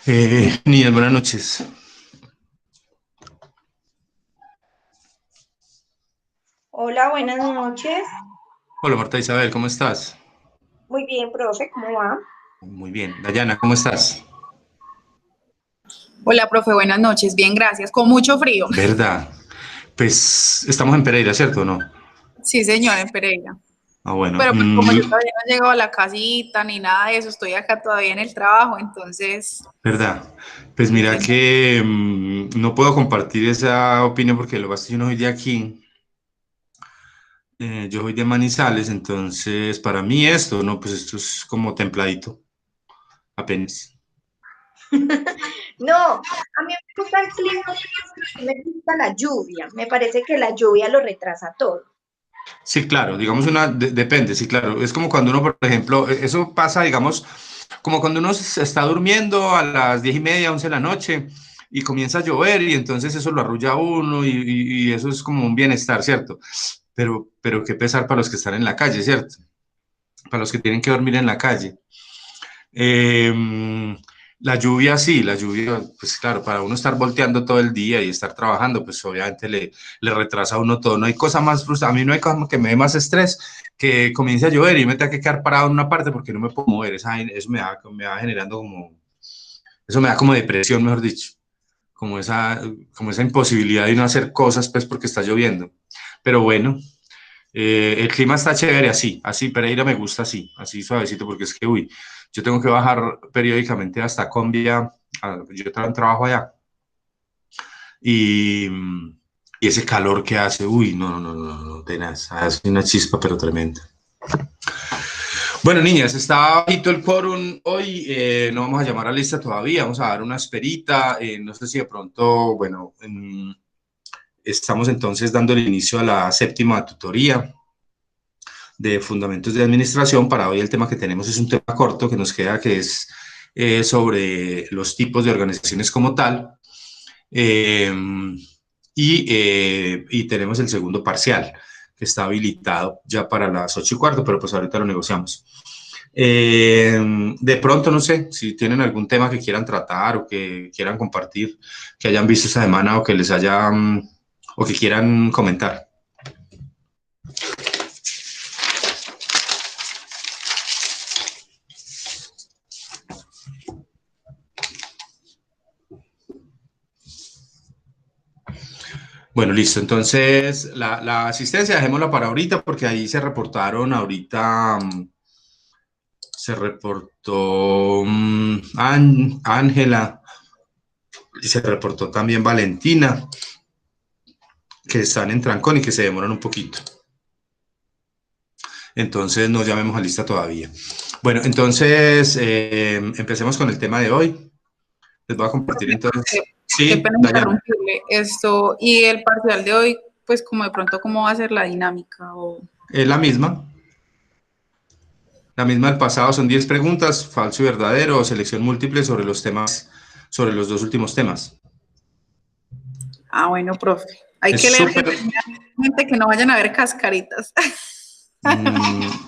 Niñas, buenas noches. Hola, buenas noches. Hola Marta Isabel, ¿cómo estás? Muy bien, profe, ¿cómo va? Muy bien. Dayana, ¿cómo estás? Hola, profe, buenas noches. Bien, gracias. Con mucho frío. ¿Verdad? Pues estamos en Pereira, ¿cierto o no? Sí, señora, en Pereira. Ah, bueno. Pero pues como yo todavía no he llegado a la casita ni nada de eso, estoy acá todavía en el trabajo, entonces, ¿Verdad? Pues sí, mira señor. que no puedo compartir esa opinión porque lo que pasa es que yo no soy de aquí. Yo soy de Manizales, entonces para mí esto, ¿no? Pues esto es como templadito, apenas. No, a mí me gusta el clima, me gusta la lluvia. Me parece que la lluvia lo retrasa todo. Sí, claro, digamos depende, sí, claro. Es como cuando uno, por ejemplo, eso pasa, digamos, como cuando uno se está durmiendo a las 10:30, 11 de la noche y comienza a llover y entonces eso lo arrulla a uno y eso es como un bienestar, ¿cierto? Pero qué pesar para los que están en la calle, ¿cierto? Para los que tienen que dormir en la calle. Eh, la lluvia, sí, la lluvia, pues claro, para uno estar volteando todo el día y estar trabajando, pues obviamente le retrasa a uno todo. No hay cosa más frustrante, a mí no hay cosa que me dé más estrés que comience a llover y me tenga que quedar parado en una parte porque no me puedo mover. Eso me va generando como, eso me da como depresión, mejor dicho, como esa imposibilidad de no hacer cosas, pues porque está lloviendo. Pero bueno, el clima está chévere así, Pereira me gusta así suavecito, porque es que, uy, yo tengo que bajar periódicamente hasta Combia, yo trabajo allá, y, y ese calor que hace, uy, no, tenaz, hace una chispa, pero tremenda. Bueno, niñas, está bajito el quórum hoy, no vamos a llamar a lista todavía, vamos a dar una esperita, no sé si de pronto, bueno, estamos entonces dando el inicio a la séptima tutoría de Fundamentos de Administración. Para hoy el tema que tenemos es un tema corto que nos queda, que es sobre los tipos de organizaciones como tal. Eh, y tenemos el segundo parcial, que está habilitado ya para las 8:15, pero pues ahorita lo negociamos. De pronto, no sé, si tienen algún tema que quieran tratar o que quieran compartir, que hayan visto esta semana o que les haya, o que quieran comentar. Bueno, listo. Entonces, la asistencia dejémosla para ahorita porque ahí se reportaron ahorita, se reportó Ángela y se reportó también Valentina, que están en trancón y que se demoran un poquito. Entonces, no llamemos a lista todavía. Bueno, entonces, empecemos con el tema de hoy. Les voy a compartir entonces. Qué Sí, pena Dayana. interrumpirle esto. Y el parcial de hoy, pues como de pronto, ¿cómo va a ser la dinámica? O... Es la misma. La misma del pasado, son 10 preguntas, falso y verdadero, o selección múltiple sobre los temas, sobre los dos últimos temas. Ah, bueno, profe. Hay que Es leer súper. detenidamente que no vayan a ver cascaritas.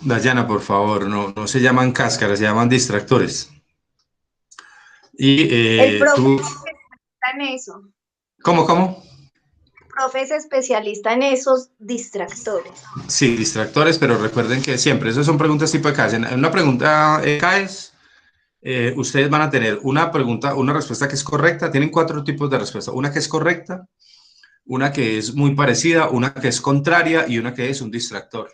Dayana, por favor, no se llaman cáscaras, se llaman distractores. Y El profe tú, está en eso. ¿cómo? El profe es especialista en esos distractores. Sí, distractores, pero recuerden que siempre, esas son preguntas tipo de CAES. En una pregunta CAES, ustedes van a tener una pregunta, una respuesta que es correcta. Tienen 4 tipos de respuesta. Una que es correcta, una que es muy parecida, una que es contraria y una que es un distractor.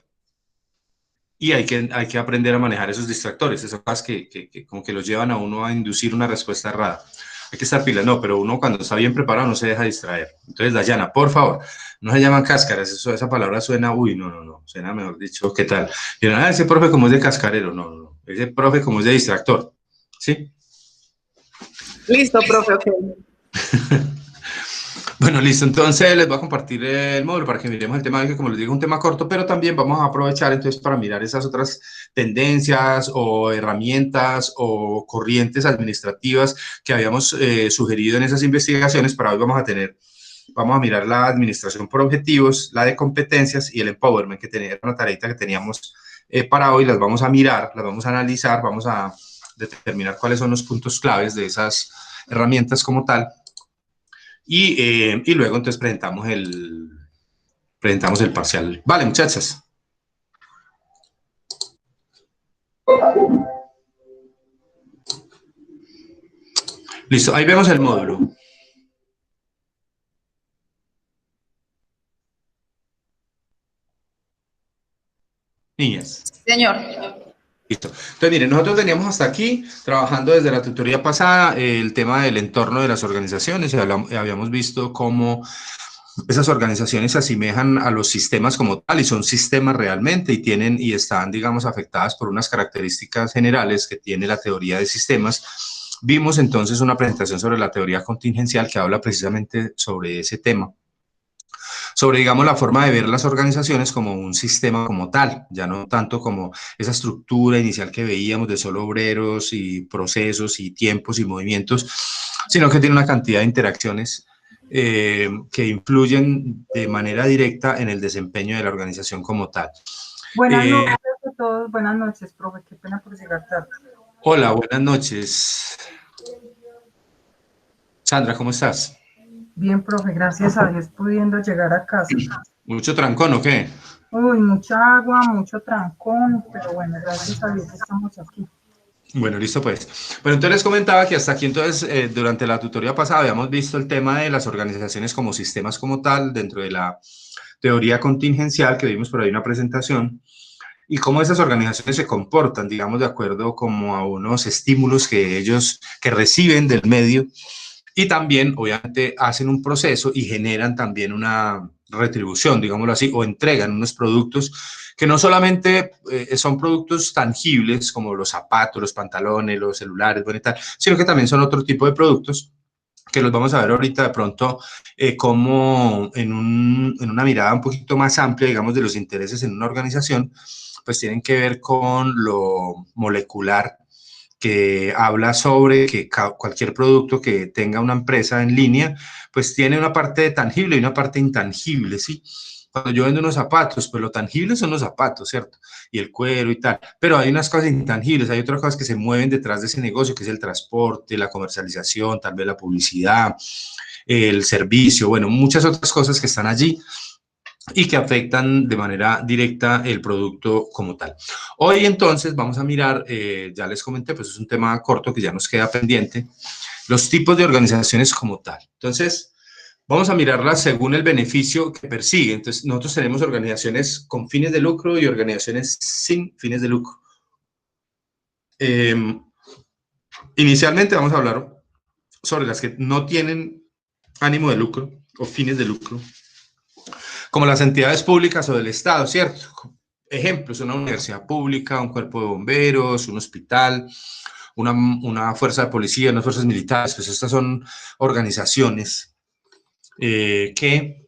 Y hay que aprender a manejar esos distractores, esas cosas que como que los llevan a uno a inducir una respuesta errada. Hay que estar pila, no, pero uno cuando está bien preparado no se deja distraer. Entonces, Dayana, por favor, no se llaman cáscaras, esa palabra suena, uy, no, suena mejor dicho, ¿qué tal? Y ese profe como es de cascarero, no, ese profe como es de distractor, ¿sí? Listo, profe, ok. Bueno, listo. Entonces les voy a compartir el módulo para que miremos el tema, que como les digo, es un tema corto, pero también vamos a aprovechar entonces para mirar esas otras tendencias o herramientas o corrientes administrativas que habíamos sugerido en esas investigaciones. Para hoy vamos a mirar la administración por objetivos, la de competencias y el empowerment, que tenía una tareita que teníamos para hoy. Las vamos a mirar, las vamos a analizar, vamos a determinar cuáles son los puntos claves de esas herramientas como tal. Y luego entonces presentamos el parcial. Vale, muchachas. Listo, ahí vemos el módulo. Niñas. Señor. Listo. Entonces, miren, nosotros veníamos hasta aquí trabajando desde la tutoría pasada el tema del entorno de las organizaciones y habíamos visto cómo esas organizaciones se asemejan a los sistemas como tal y son sistemas realmente y están, digamos, afectadas por unas características generales que tiene la teoría de sistemas. Vimos entonces una presentación sobre la teoría contingencial que habla precisamente sobre ese tema, sobre, digamos, la forma de ver las organizaciones como un sistema como tal, ya no tanto como esa estructura inicial que veíamos de solo obreros y procesos y tiempos y movimientos, sino que tiene una cantidad de interacciones que influyen de manera directa en el desempeño de la organización como tal. Buenas noches a todos, buenas noches, profe, qué pena por llegar tarde. Hola, buenas noches. Sandra, ¿cómo estás? Bien, profe, gracias a Dios pudiendo llegar a casa. ¿Mucho trancón o qué? Uy, mucha agua, mucho trancón, pero bueno, gracias a Dios estamos aquí. Bueno, listo pues. Pero entonces les comentaba que hasta aquí entonces, durante la tutoría pasada habíamos visto el tema de las organizaciones como sistemas como tal, dentro de la teoría contingencial, que vimos por ahí una presentación, y cómo esas organizaciones se comportan, digamos, de acuerdo como a unos estímulos que reciben del medio, y también, obviamente, hacen un proceso y generan también una retribución, digámoslo así, o entregan unos productos que no solamente son productos tangibles como los zapatos, los pantalones, los celulares, bueno y tal, sino que también son otro tipo de productos que los vamos a ver ahorita de pronto como en una mirada un poquito más amplia, digamos, de los intereses en una organización, pues tienen que ver con lo molecular, que habla sobre que cualquier producto que tenga una empresa en línea, pues tiene una parte tangible y una parte intangible, ¿sí? Cuando yo vendo unos zapatos, pues lo tangible son los zapatos, ¿cierto? Y el cuero y tal, pero hay unas cosas intangibles, hay otras cosas que se mueven detrás de ese negocio, que es el transporte, la comercialización, tal vez la publicidad, el servicio, bueno, muchas otras cosas que están allí y que afectan de manera directa el producto como tal. Hoy entonces vamos a mirar, ya les comenté, pues es un tema corto que ya nos queda pendiente, los tipos de organizaciones como tal. Entonces, vamos a mirarlas según el beneficio que persigue. Entonces, nosotros tenemos organizaciones con fines de lucro y organizaciones sin fines de lucro. Inicialmente vamos a hablar sobre las que no tienen ánimo de lucro o fines de lucro, como las entidades públicas o del Estado, ¿cierto? Ejemplos, una universidad pública, un cuerpo de bomberos, un hospital, una fuerza de policía, unas fuerzas militares, pues estas son organizaciones que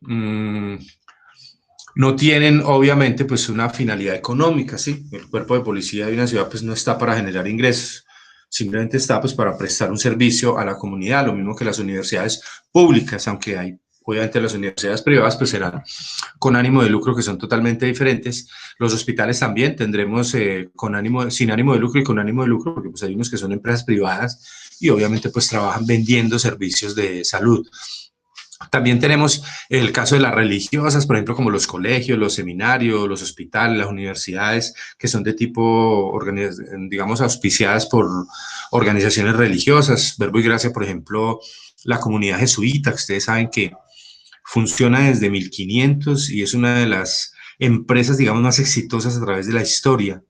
no tienen, obviamente, pues una finalidad económica, ¿sí? El cuerpo de policía de una ciudad, pues no está para generar ingresos, simplemente está, pues, para prestar un servicio a la comunidad, lo mismo que las universidades públicas, aunque hay, obviamente, las universidades privadas, pues serán con ánimo de lucro, que son totalmente diferentes. Los hospitales también tendremos sin ánimo de lucro y con ánimo de lucro, porque pues hay unos que son empresas privadas y obviamente pues trabajan vendiendo servicios de salud. También tenemos el caso de las religiosas, por ejemplo, como los colegios, los seminarios, los hospitales, las universidades, que son de tipo, digamos, auspiciadas por organizaciones religiosas. Verbo y Gracia, por ejemplo, la comunidad jesuita, que ustedes saben que funciona desde 1500 y es una de las empresas, digamos, más exitosas a través de la historia.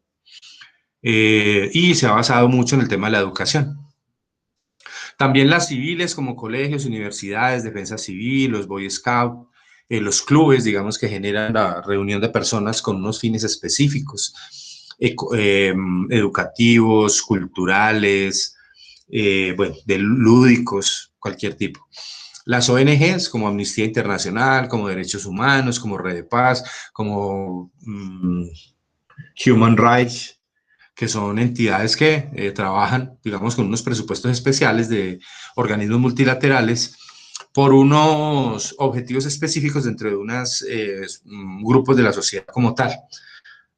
Y se ha basado mucho en el tema de la educación. También las civiles como colegios, universidades, defensa civil, los Boy Scouts, los clubes, digamos, que generan la reunión de personas con unos fines específicos, educativos, culturales, bueno, de lúdicos, cualquier tipo. Las ONGs como Amnistía Internacional, como Derechos Humanos, como Red de Paz, como Human Rights, que son entidades que trabajan, digamos, con unos presupuestos especiales de organismos multilaterales por unos objetivos específicos dentro de unos grupos de la sociedad como tal.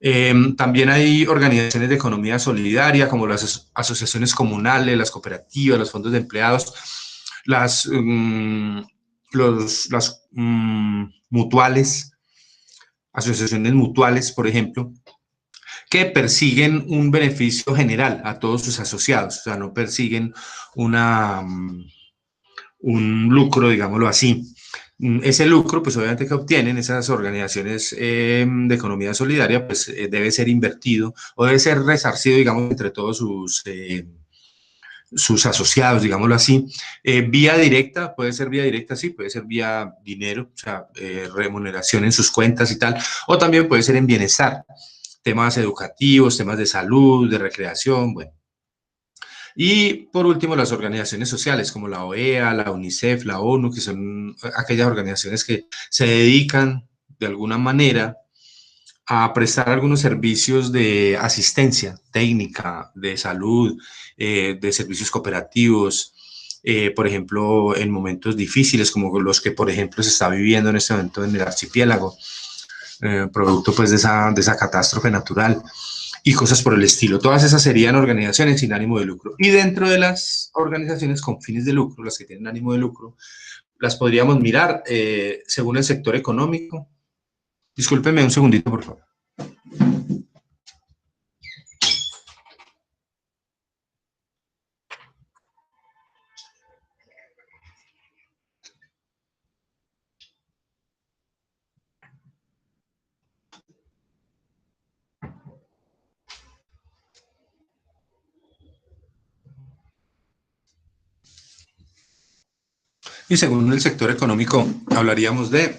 También hay organizaciones de economía solidaria, como las asociaciones comunales, las cooperativas, los fondos de empleados, las mutuales, asociaciones mutuales, por ejemplo, que persiguen un beneficio general a todos sus asociados, o sea, no persiguen un lucro, digámoslo así. Ese lucro, pues obviamente que obtienen esas organizaciones de economía solidaria, pues debe ser invertido o debe ser resarcido, digamos, entre todos sus asociados, digámoslo así. Vía directa, puede ser vía directa, sí, puede ser vía dinero, o sea, remuneración en sus cuentas y tal, o también puede ser en bienestar, temas educativos, temas de salud, de recreación, bueno. Y por último, las organizaciones sociales como la OEA, la UNICEF, la ONU, que son aquellas organizaciones que se dedican de alguna manera a prestar algunos servicios de asistencia técnica, de salud, de servicios cooperativos, por ejemplo, en momentos difíciles como los que, por ejemplo, se está viviendo en este momento en el archipiélago, producto pues de esa catástrofe natural y cosas por el estilo. Todas esas serían organizaciones sin ánimo de lucro. Y dentro de las organizaciones con fines de lucro, las que tienen ánimo de lucro, las podríamos mirar según el sector económico. Discúlpenme un segundito, por favor. Y según el sector económico, hablaríamos de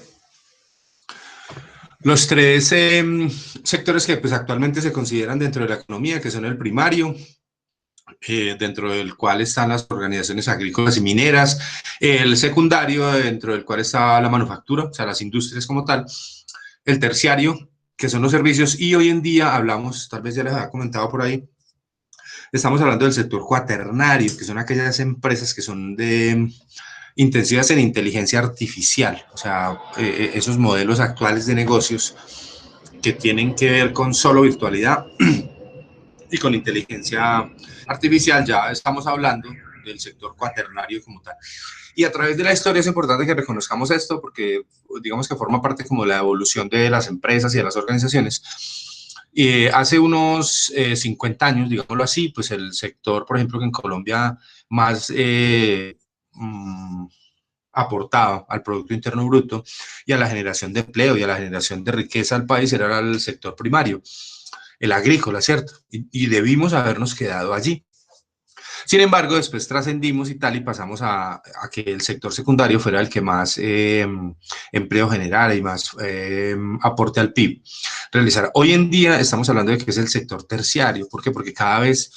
los tres sectores que pues, actualmente se consideran dentro de la economía, que son el primario, dentro del cual están las organizaciones agrícolas y mineras, el secundario, dentro del cual está la manufactura, o sea, las industrias como tal, el terciario, que son los servicios, y hoy en día hablamos, tal vez ya les había comentado por ahí, estamos hablando del sector cuaternario, que son aquellas empresas que son intensivas en inteligencia artificial, o sea, esos modelos actuales de negocios que tienen que ver con solo virtualidad y con inteligencia artificial, ya estamos hablando del sector cuaternario como tal. Y a través de la historia es importante que reconozcamos esto porque digamos que forma parte como de la evolución de las empresas y de las organizaciones. Hace unos 50 años, digámoslo así, pues el sector, por ejemplo, que en Colombia más aportaba al Producto Interno Bruto y a la generación de empleo y a la generación de riqueza al país era el sector primario, el agrícola, ¿cierto? Y debimos habernos quedado allí. Sin embargo, después trascendimos y tal y pasamos a que el sector secundario fuera el que más empleo generara y más aporte al PIB realizara. Hoy en día estamos hablando de que es el sector terciario. ¿Por qué? Porque cada vez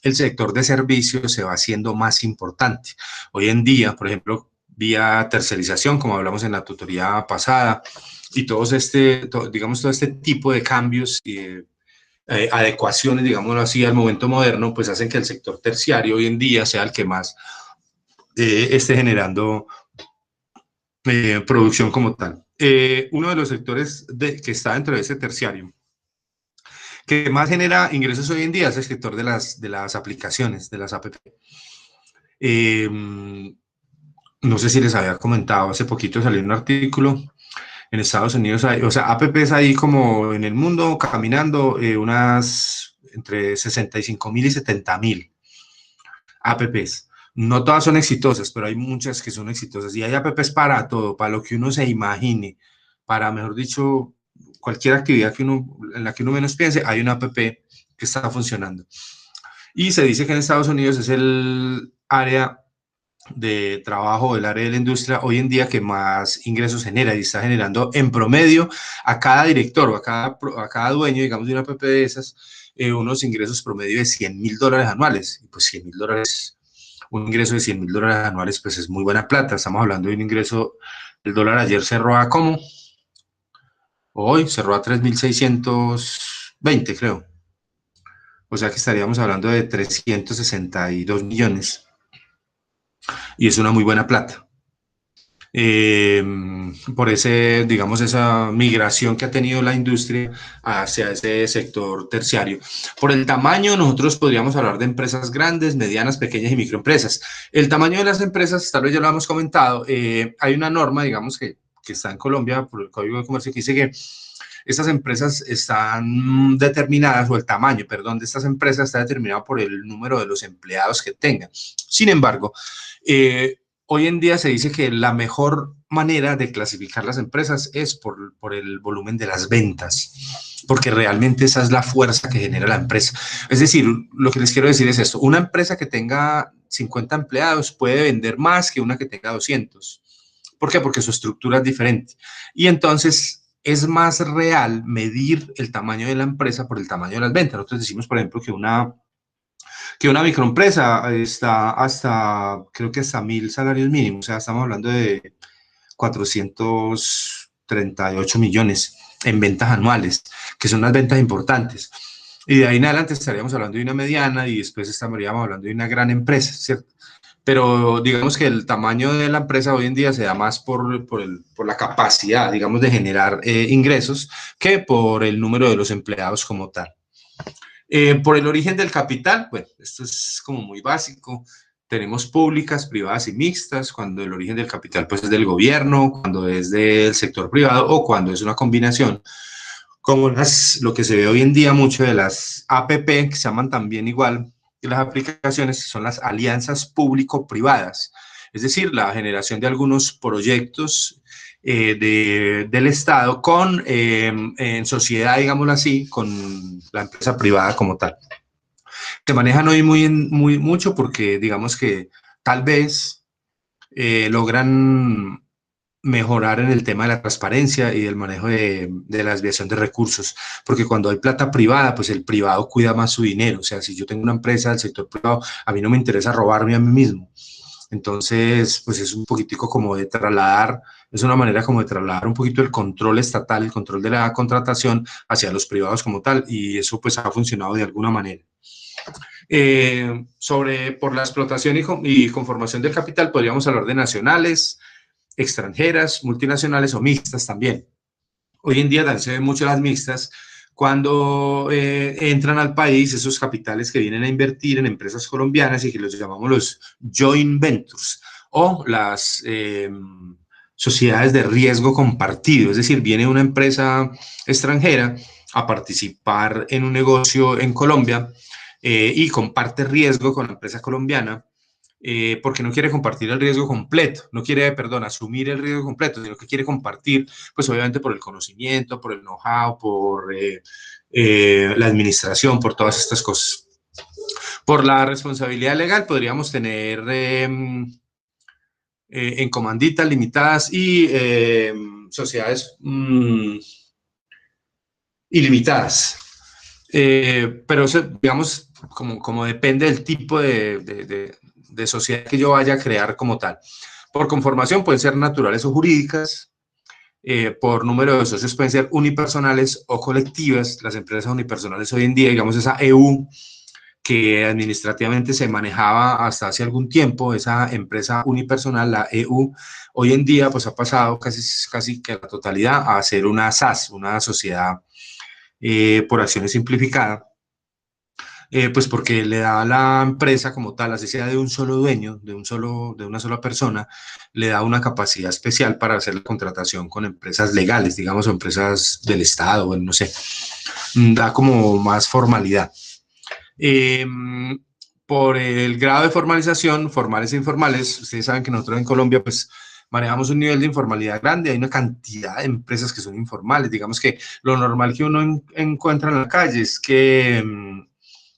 el sector de servicios se va haciendo más importante. Hoy en día, por ejemplo, vía tercerización, como hablamos en la tutoría pasada, y todo este tipo de cambios adecuaciones, digámoslo así, al momento moderno, pues hacen que el sector terciario hoy en día sea el que más esté generando producción como tal. Uno de los sectores que está dentro de ese terciario, que más genera ingresos hoy en día, es el sector de las aplicaciones, de las app. No sé si les había comentado, hace poquito salió un artículo. En Estados Unidos hay, o sea, apps ahí como en el mundo caminando unas entre 65.000 y 70.000 apps. No todas son exitosas, pero hay muchas que son exitosas. Y hay apps para todo, para lo que uno se imagine, para, mejor dicho, cualquier actividad en la que uno menos piense, hay una app que está funcionando. Y se dice que en Estados Unidos es el área de trabajo del área de la industria hoy en día que más ingresos genera y está generando en promedio a cada director o a cada dueño, digamos, de una app de esas, unos ingresos promedio de $100.000 anuales. Y pues $100.000, un ingreso de $100.000 anuales, pues es muy buena plata. Estamos hablando de un ingreso, el dólar ayer cerró a ¿cómo? Hoy cerró a 3.620, creo. O sea que estaríamos hablando de 362 millones. Y es una muy buena plata. por ese, digamos, esa migración que ha tenido la industria hacia ese sector terciario. Por el tamaño, nosotros podríamos hablar de empresas grandes, medianas, pequeñas y microempresas. El tamaño de las empresas, tal vez ya lo hemos comentado, hay una norma, digamos, que está en Colombia por el Código de Comercio que dice que estas empresas están determinadas, o el tamaño, perdón, de estas empresas está determinado por el número de los empleados que tengan. Sin embargo, hoy en día se dice que la mejor manera de clasificar las empresas es por el volumen de las ventas, porque realmente esa es la fuerza que genera la empresa. Es decir, lo que les quiero decir es esto, una empresa que tenga 50 empleados puede vender más que una que tenga 200. ¿Por qué? Porque su estructura es diferente. Y entonces es más real medir el tamaño de la empresa por el tamaño de las ventas. Nosotros decimos, por ejemplo, que una microempresa está hasta, creo que hasta 1.000 salarios mínimos, o sea, estamos hablando de 438 millones en ventas anuales, que son unas ventas importantes. Y de ahí en adelante estaríamos hablando de una mediana y después estaríamos hablando de una gran empresa, ¿cierto? Pero digamos que el tamaño de la empresa hoy en día se da más por la capacidad, digamos, de generar ingresos que por el número de los empleados como tal. Por el origen del capital, bueno, esto es como muy básico. Tenemos públicas, privadas y mixtas, cuando el origen del capital pues es del gobierno, cuando es del sector privado o cuando es una combinación, como lo que se ve hoy en día mucho de las APP, que se llaman también igual que las aplicaciones, son las alianzas público-privadas, es decir, la generación de algunos proyectos del Estado en sociedad, digámoslo así, con la empresa privada como tal. Se manejan hoy mucho porque digamos que tal vez logran mejorar en el tema de la transparencia y del manejo de la desviación de recursos, porque cuando hay plata privada, pues el privado cuida más su dinero. O sea, si yo tengo una empresa del sector privado, a mí no me interesa robarme a mí mismo. Entonces, pues es un poquitico como de trasladar, es una manera como de trasladar un poquito el control estatal, el control de la contratación hacia los privados como tal, y eso pues ha funcionado de alguna manera. Por la explotación y conformación del capital, podríamos hablar de nacionales, extranjeras, multinacionales o mixtas también. Hoy en día se ven mucho las mixtas cuando entran al país esos capitales que vienen a invertir en empresas colombianas y que los llamamos los joint ventures o las sociedades de riesgo compartido, es decir, viene una empresa extranjera a participar en un negocio en Colombia y comparte riesgo con la empresa colombiana, porque no quiere compartir el riesgo completo, no quiere, perdón, asumir el riesgo completo, sino que quiere compartir, pues obviamente por el conocimiento, por el know-how, por la administración, por todas estas cosas. Por la responsabilidad legal podríamos tener en comanditas limitadas y sociedades ilimitadas. Pero eso, digamos, como depende del tipo de sociedad que yo vaya a crear como tal. Por conformación pueden ser naturales o jurídicas, por número de socios pueden ser unipersonales o colectivas. Las empresas unipersonales hoy en día, digamos esa EU, que administrativamente se manejaba hasta hace algún tiempo, esa empresa unipersonal, la EU, hoy en día pues ha pasado casi que la totalidad a ser una SAS, una sociedad por acciones simplificada. Pues porque le da a la empresa como tal, así sea de un solo dueño, de una sola persona, le da una capacidad especial para hacer la contratación con empresas legales, digamos, o empresas del Estado, bueno, no sé, da como más formalidad. Por el grado de formalización, formales e informales, ustedes saben que nosotros en Colombia, pues, manejamos un nivel de informalidad grande, hay una cantidad de empresas que son informales, digamos que lo normal que uno encuentra en la calle es que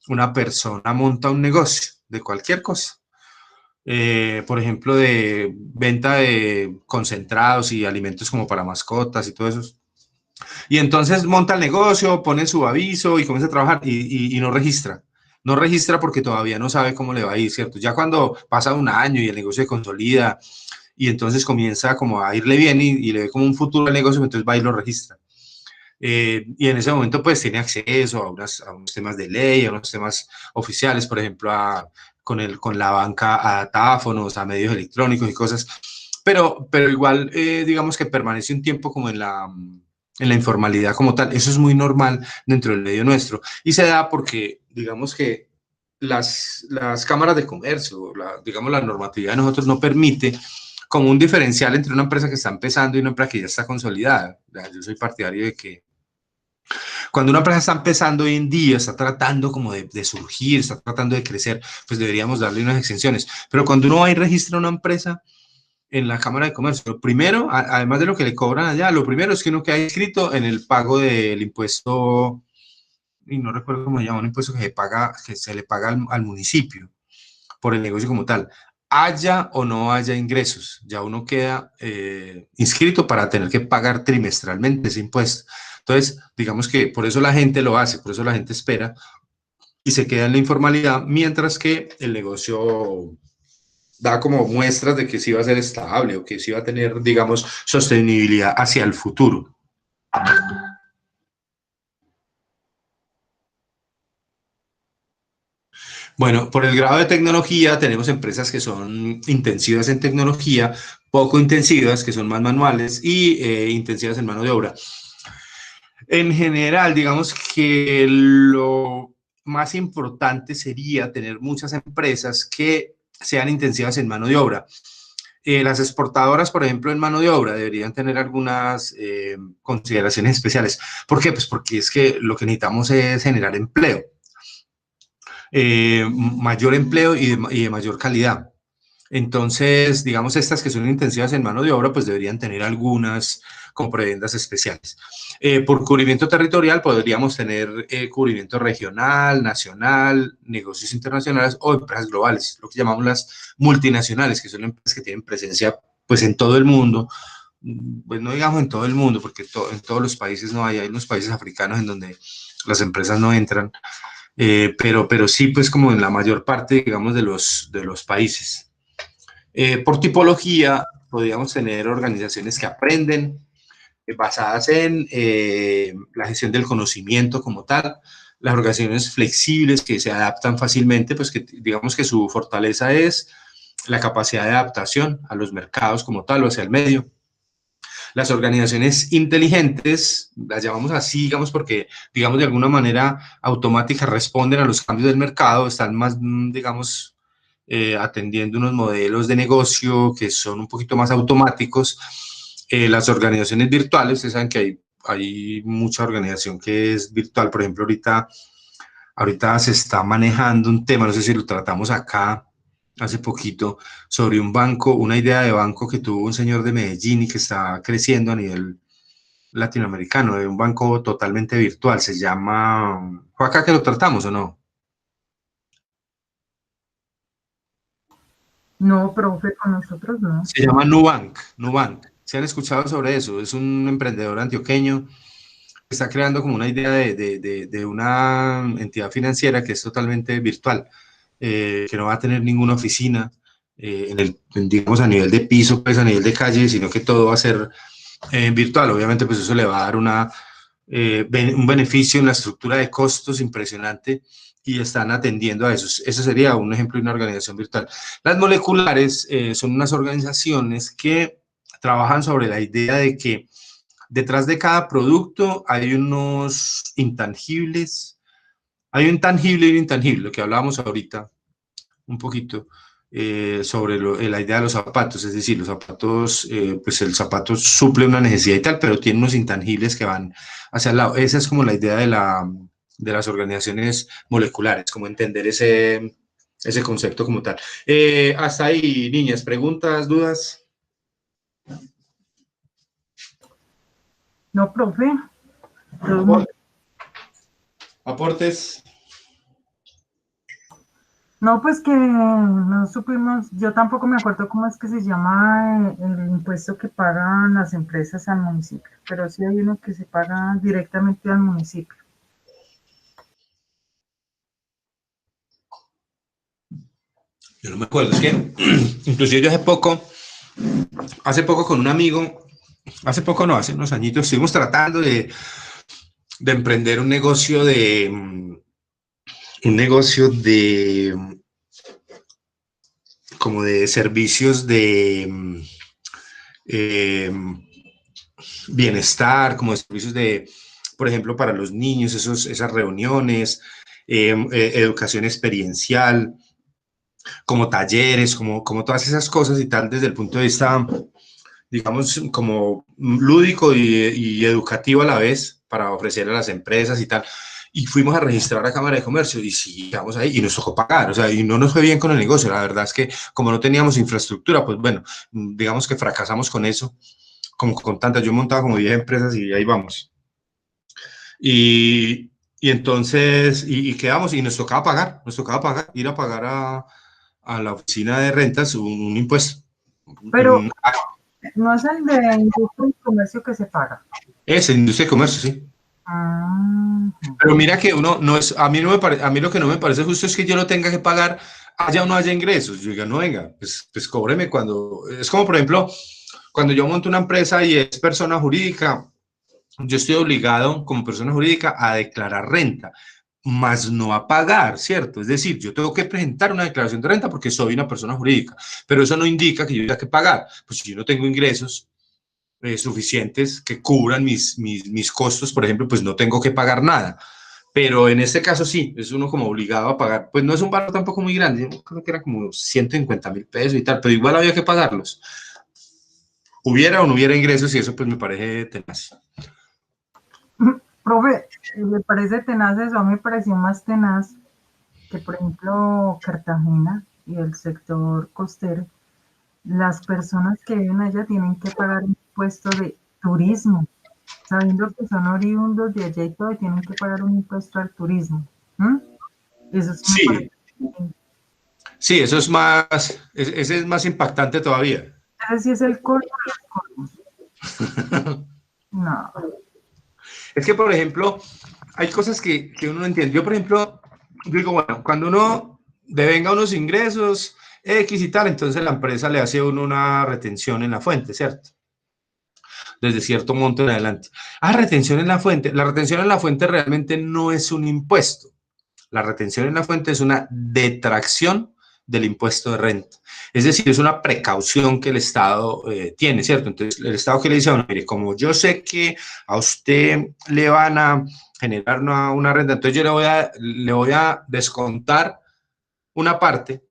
una persona monta un negocio de cualquier cosa, por ejemplo, de venta de concentrados y alimentos como para mascotas y todo eso, y entonces monta el negocio, pone su aviso y comienza a trabajar y no registra. No registra porque todavía no sabe cómo le va a ir, ¿cierto? Ya cuando pasa un año y el negocio se consolida y entonces comienza como a irle bien y le ve como un futuro al negocio, entonces va y lo registra. Y en ese momento pues tiene acceso a unos temas de ley, a unos temas oficiales, por ejemplo, con la banca, a datáfonos, a medios electrónicos y cosas, pero igual, digamos que permanece un tiempo como en la informalidad como tal. Eso es muy normal dentro del medio nuestro. Y se da porque, digamos que las cámaras de comercio, digamos, la normatividad de nosotros no permite como un diferencial entre una empresa que está empezando y una empresa que ya está consolidada. Yo soy partidario de que cuando una empresa está empezando hoy en día, está tratando como de surgir, está tratando de crecer, pues deberíamos darle unas exenciones. Pero cuando uno va y registra una empresa en la Cámara de Comercio, lo primero, además de lo que le cobran allá, lo primero es que uno queda inscrito en el pago del impuesto, y no recuerdo cómo se llama, un impuesto que se le paga al municipio por el negocio como tal. Haya o no haya ingresos, ya uno queda inscrito para tener que pagar trimestralmente ese impuesto. Entonces, digamos que por eso la gente lo hace, por eso la gente espera y se queda en la informalidad, mientras que el negocio da como muestras de que sí va a ser estable o que sí va a tener, digamos, sostenibilidad hacia el futuro. Bueno, por el grado de tecnología tenemos empresas que son intensivas en tecnología, poco intensivas, que son más manuales, y intensivas en mano de obra. En general, digamos que lo más importante sería tener muchas empresas que sean intensivas en mano de obra. Las exportadoras, por ejemplo, en mano de obra deberían tener algunas consideraciones especiales. ¿Por qué? Pues porque es que lo que necesitamos es generar empleo. Mayor empleo y de mayor calidad. Entonces, digamos, estas que son intensivas en mano de obra, pues deberían tener algunas como prebendas especiales. Por cubrimiento territorial podríamos tener cubrimiento regional, nacional, negocios internacionales o empresas globales, lo que llamamos las multinacionales, que son empresas que tienen presencia pues en todo el mundo. Pues no digamos en todo el mundo, porque en todos los países no hay unos países africanos en donde las empresas no entran, pero sí pues como en la mayor parte, digamos, de los países. Por tipología, podríamos tener organizaciones que aprenden, basadas en la gestión del conocimiento como tal, las organizaciones flexibles que se adaptan fácilmente, pues que digamos que su fortaleza es la capacidad de adaptación a los mercados como tal o hacia el medio. Las organizaciones inteligentes, las llamamos así, digamos, porque, digamos, de alguna manera automática responden a los cambios del mercado, están más, digamos, atendiendo unos modelos de negocio que son un poquito más automáticos. Las organizaciones virtuales, ustedes saben que hay mucha organización que es virtual. Por ejemplo, ahorita se está manejando un tema, no sé si lo tratamos acá hace poquito, sobre un banco, una idea de banco que tuvo un señor de Medellín y que está creciendo a nivel latinoamericano, de un banco totalmente virtual. Se llama, ¿fue acá que lo tratamos o no? No, profe, con nosotros no. Se llama Nubank. ¿Se han escuchado sobre eso? Es un emprendedor antioqueño que está creando como una idea de una entidad financiera que es totalmente virtual, que no va a tener ninguna oficina, digamos, a nivel de piso, pues a nivel de calle, sino que todo va a ser virtual. Obviamente, pues eso le va a dar un beneficio en la estructura de costos impresionante y están atendiendo a eso. Eso sería un ejemplo de una organización virtual. Las moleculares son unas organizaciones que trabajan sobre la idea de que detrás de cada producto hay unos intangibles, hay un tangible y un intangible, lo que hablábamos ahorita un poquito, sobre la idea de los zapatos. Es decir, los zapatos, pues el zapato suple una necesidad y tal, pero tiene unos intangibles que van hacia el lado. Esa es como la idea de las organizaciones moleculares, como entender ese concepto como tal. Hasta ahí, niñas, preguntas, dudas. No, profe. Todo muy- Aportes. No, pues que no supimos, yo tampoco me acuerdo cómo es que se llama el impuesto que pagan las empresas al municipio, pero sí hay uno que se paga directamente al municipio. Yo no me acuerdo, es que inclusive yo hace poco con un amigo, hace poco no, hace unos añitos, estuvimos tratando de emprender un negocio como de servicios bienestar, como servicios de, por ejemplo, para los niños, esas reuniones, educación experiencial, como talleres, como todas esas cosas y tal, desde el punto de vista, digamos, como lúdico y educativo a la vez, para ofrecer a las empresas y tal. Y fuimos a registrar a Cámara de Comercio y sí, llegamos ahí y nos tocó pagar, o sea, y no nos fue bien con el negocio. La verdad es que como no teníamos infraestructura, pues bueno, digamos que fracasamos con eso, como con tantas. Yo montaba como 10 empresas y ahí vamos. Y entonces, y quedamos y nos tocaba pagar, ir a pagar a la oficina de rentas un impuesto. Pero no es el de industria y comercio que se paga. Es industria y comercio, sí. Pero mira que uno no es, a mí lo que no me parece justo es que yo lo tenga que pagar haya o no haya ingresos. Yo diga, no, venga, pues cóbreme cuando, es como por ejemplo, cuando yo monto una empresa y es persona jurídica, yo estoy obligado como persona jurídica a declarar renta, más no a pagar, ¿cierto? Es decir, yo tengo que presentar una declaración de renta porque soy una persona jurídica, pero eso no indica que yo tenga que pagar. Pues si yo no tengo ingresos suficientes que cubran mis costos, por ejemplo, pues no tengo que pagar nada. Pero en este caso sí, es uno como obligado a pagar. Pues no es un valor tampoco muy grande, yo creo que era como 150.000 pesos y tal, pero igual había que pagarlos. Hubiera o no hubiera ingresos y eso pues me parece tenaz. Profe, me parece tenaz eso, a mí me pareció más tenaz que, por ejemplo, Cartagena y el sector costero, las personas que viven allá tienen que pagar un impuesto de turismo, sabiendo que son oriundos de allá y todo, y tienen que pagar un impuesto al turismo. Eso sí, sí, eso es más, ese es más impactante todavía. Ese sí es el colmo de los colmos. No. Es que, por ejemplo, hay cosas que uno no entiende. Yo, por ejemplo, digo, bueno, cuando uno devenga unos ingresos X y tal, entonces la empresa le hace a uno una retención en la fuente, ¿cierto? Desde cierto monto en adelante. Retención en la fuente. La retención en la fuente realmente no es un impuesto. La retención en la fuente es una detracción del impuesto de renta. Es decir, es una precaución que el Estado tiene, ¿cierto? Entonces, el Estado que le dice a uno, mire, como yo sé que a usted le van a generar una renta, entonces yo le voy a descontar una parte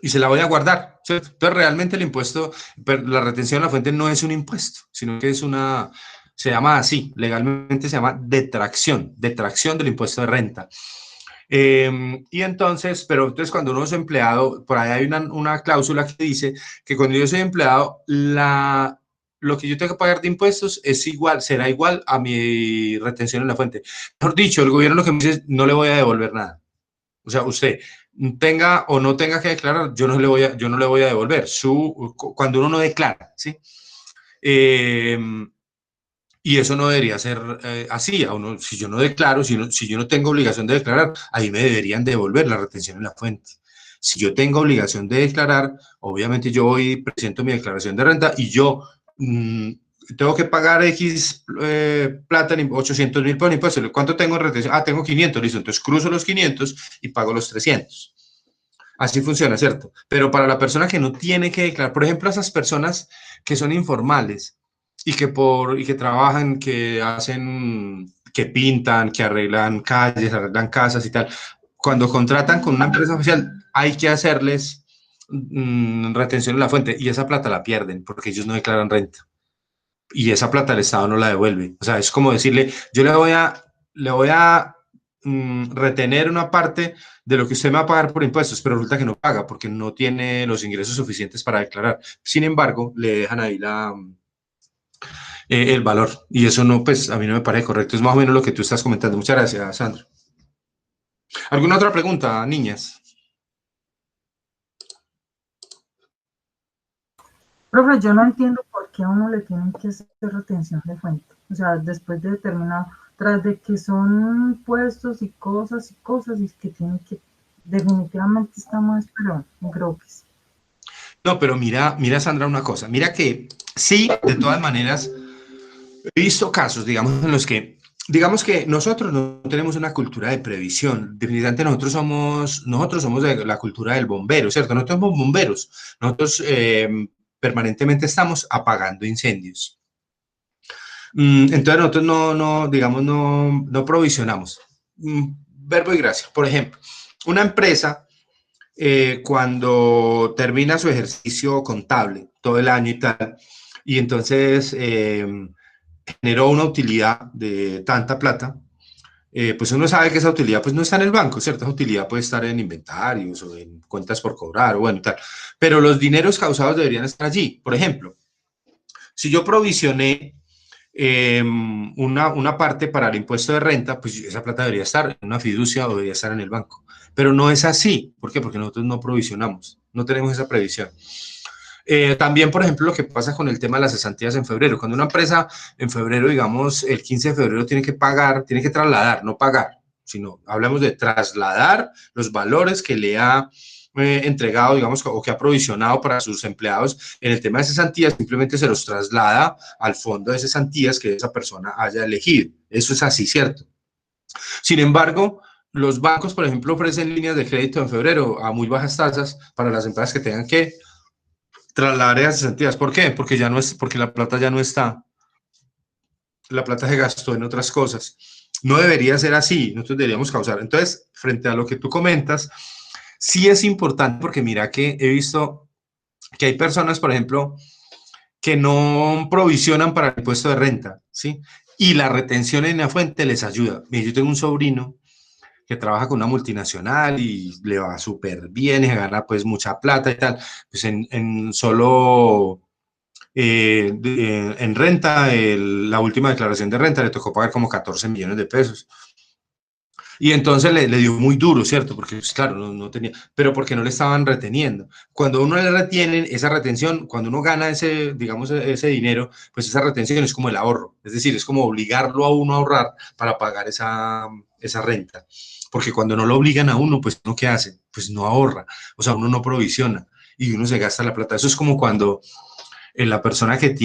y se la voy a guardar, ¿cierto? Entonces, realmente el impuesto, la retención en la fuente no es un impuesto, sino que es se llama así, legalmente se llama detracción del impuesto de renta. Y entonces, pero entonces cuando uno es empleado, por ahí hay una cláusula que dice que cuando yo soy empleado, lo que yo tengo que pagar de impuestos será igual a mi retención en la fuente. Mejor dicho, el gobierno lo que me dice es, no le voy a devolver nada. O sea, usted tenga o no tenga que declarar, yo no le voy a devolver. Cuando uno no declara, ¿sí? Y eso no debería ser así. Si yo no declaro, si yo no tengo obligación de declarar, ahí me deberían devolver la retención en la fuente. Si yo tengo obligación de declarar, obviamente yo voy y presento mi declaración de renta y yo tengo que pagar X plata, 800.000 por impuesto. ¿Cuánto tengo en retención? Tengo 500, listo. Entonces cruzo los 500 y pago los 300. Así funciona, ¿cierto? Pero para la persona que no tiene que declarar, por ejemplo, esas personas que son informales, y que trabajan, que hacen, que pintan, que arreglan calles, arreglan casas y tal. Cuando contratan con una empresa oficial, hay que hacerles retención en la fuente y esa plata la pierden porque ellos no declaran renta. Y esa plata el Estado no la devuelve. O sea, es como decirle, yo le voy a retener una parte de lo que usted me va a pagar por impuestos, pero resulta que no paga porque no tiene los ingresos suficientes para declarar. Sin embargo, le dejan ahí el valor. Y eso no, pues a mí no me parece correcto. Es más o menos lo que tú estás comentando. Muchas gracias, Sandro. ¿Alguna otra pregunta, niñas? Profe, yo no entiendo por qué a uno le tienen que hacer retención de fuente. O sea, después de determinado, tras de que son puestos y cosas, y que tienen que, definitivamente estamos, pero creo que sí. No, pero mira, Sandra, una cosa. Mira que sí, de todas maneras, he visto casos, digamos, en los que, digamos que nosotros no tenemos una cultura de previsión. Definitivamente nosotros somos de la cultura del bombero, ¿cierto? Nosotros somos bomberos. Nosotros permanentemente estamos apagando incendios. Entonces nosotros digamos, no provisionamos. Verbo y gracia. Por ejemplo, una empresa cuando termina su ejercicio contable todo el año y tal, y entonces generó una utilidad de tanta plata, pues uno sabe que esa utilidad pues no está en el banco, ¿cierto? Esa utilidad puede estar en inventarios o en cuentas por cobrar o bueno, tal. Pero los dineros causados deberían estar allí. Por ejemplo, si yo provisioné una parte para el impuesto de renta, pues esa plata debería estar en una fiducia o debería estar en el banco. Pero no es así. ¿Por qué? Porque nosotros no provisionamos, no tenemos esa previsión. También, por ejemplo, lo que pasa con el tema de las cesantías en febrero. Cuando una empresa en febrero, digamos, el 15 de febrero tiene que pagar, tiene que trasladar, no pagar, sino hablamos de trasladar los valores que le ha entregado, digamos, o que ha provisionado para sus empleados en el tema de cesantías, simplemente se los traslada al fondo de cesantías que esa persona haya elegido. Eso es así, ¿cierto? Sin embargo, los bancos, por ejemplo, ofrecen líneas de crédito en febrero a muy bajas tasas para las empresas que tengan que trasladar esas cesantías. ¿Por qué? Porque la plata ya no está. La plata se gastó en otras cosas. No debería ser así, nosotros deberíamos causar. Entonces, frente a lo que tú comentas, sí es importante porque mira que he visto que hay personas, por ejemplo, que no provisionan para el impuesto de renta, ¿sí? Y la retención en la fuente les ayuda. Mira, yo tengo un sobrino que trabaja con una multinacional y le va súper bien y gana pues mucha plata y tal. Pues en solo en renta, la última declaración de renta le tocó pagar como 14 millones de pesos. Y entonces le dio muy duro, ¿cierto? Porque, pues, claro, no tenía, pero porque no le estaban reteniendo. Cuando uno le retienen, esa retención, cuando uno gana ese, digamos, ese dinero, pues esa retención es como el ahorro. Es decir, es como obligarlo a uno a ahorrar para pagar esa renta. Porque cuando no lo obligan a uno, pues ¿uno qué hace? Pues no ahorra. O sea, uno no provisiona y uno se gasta la plata. Eso es como cuando la persona que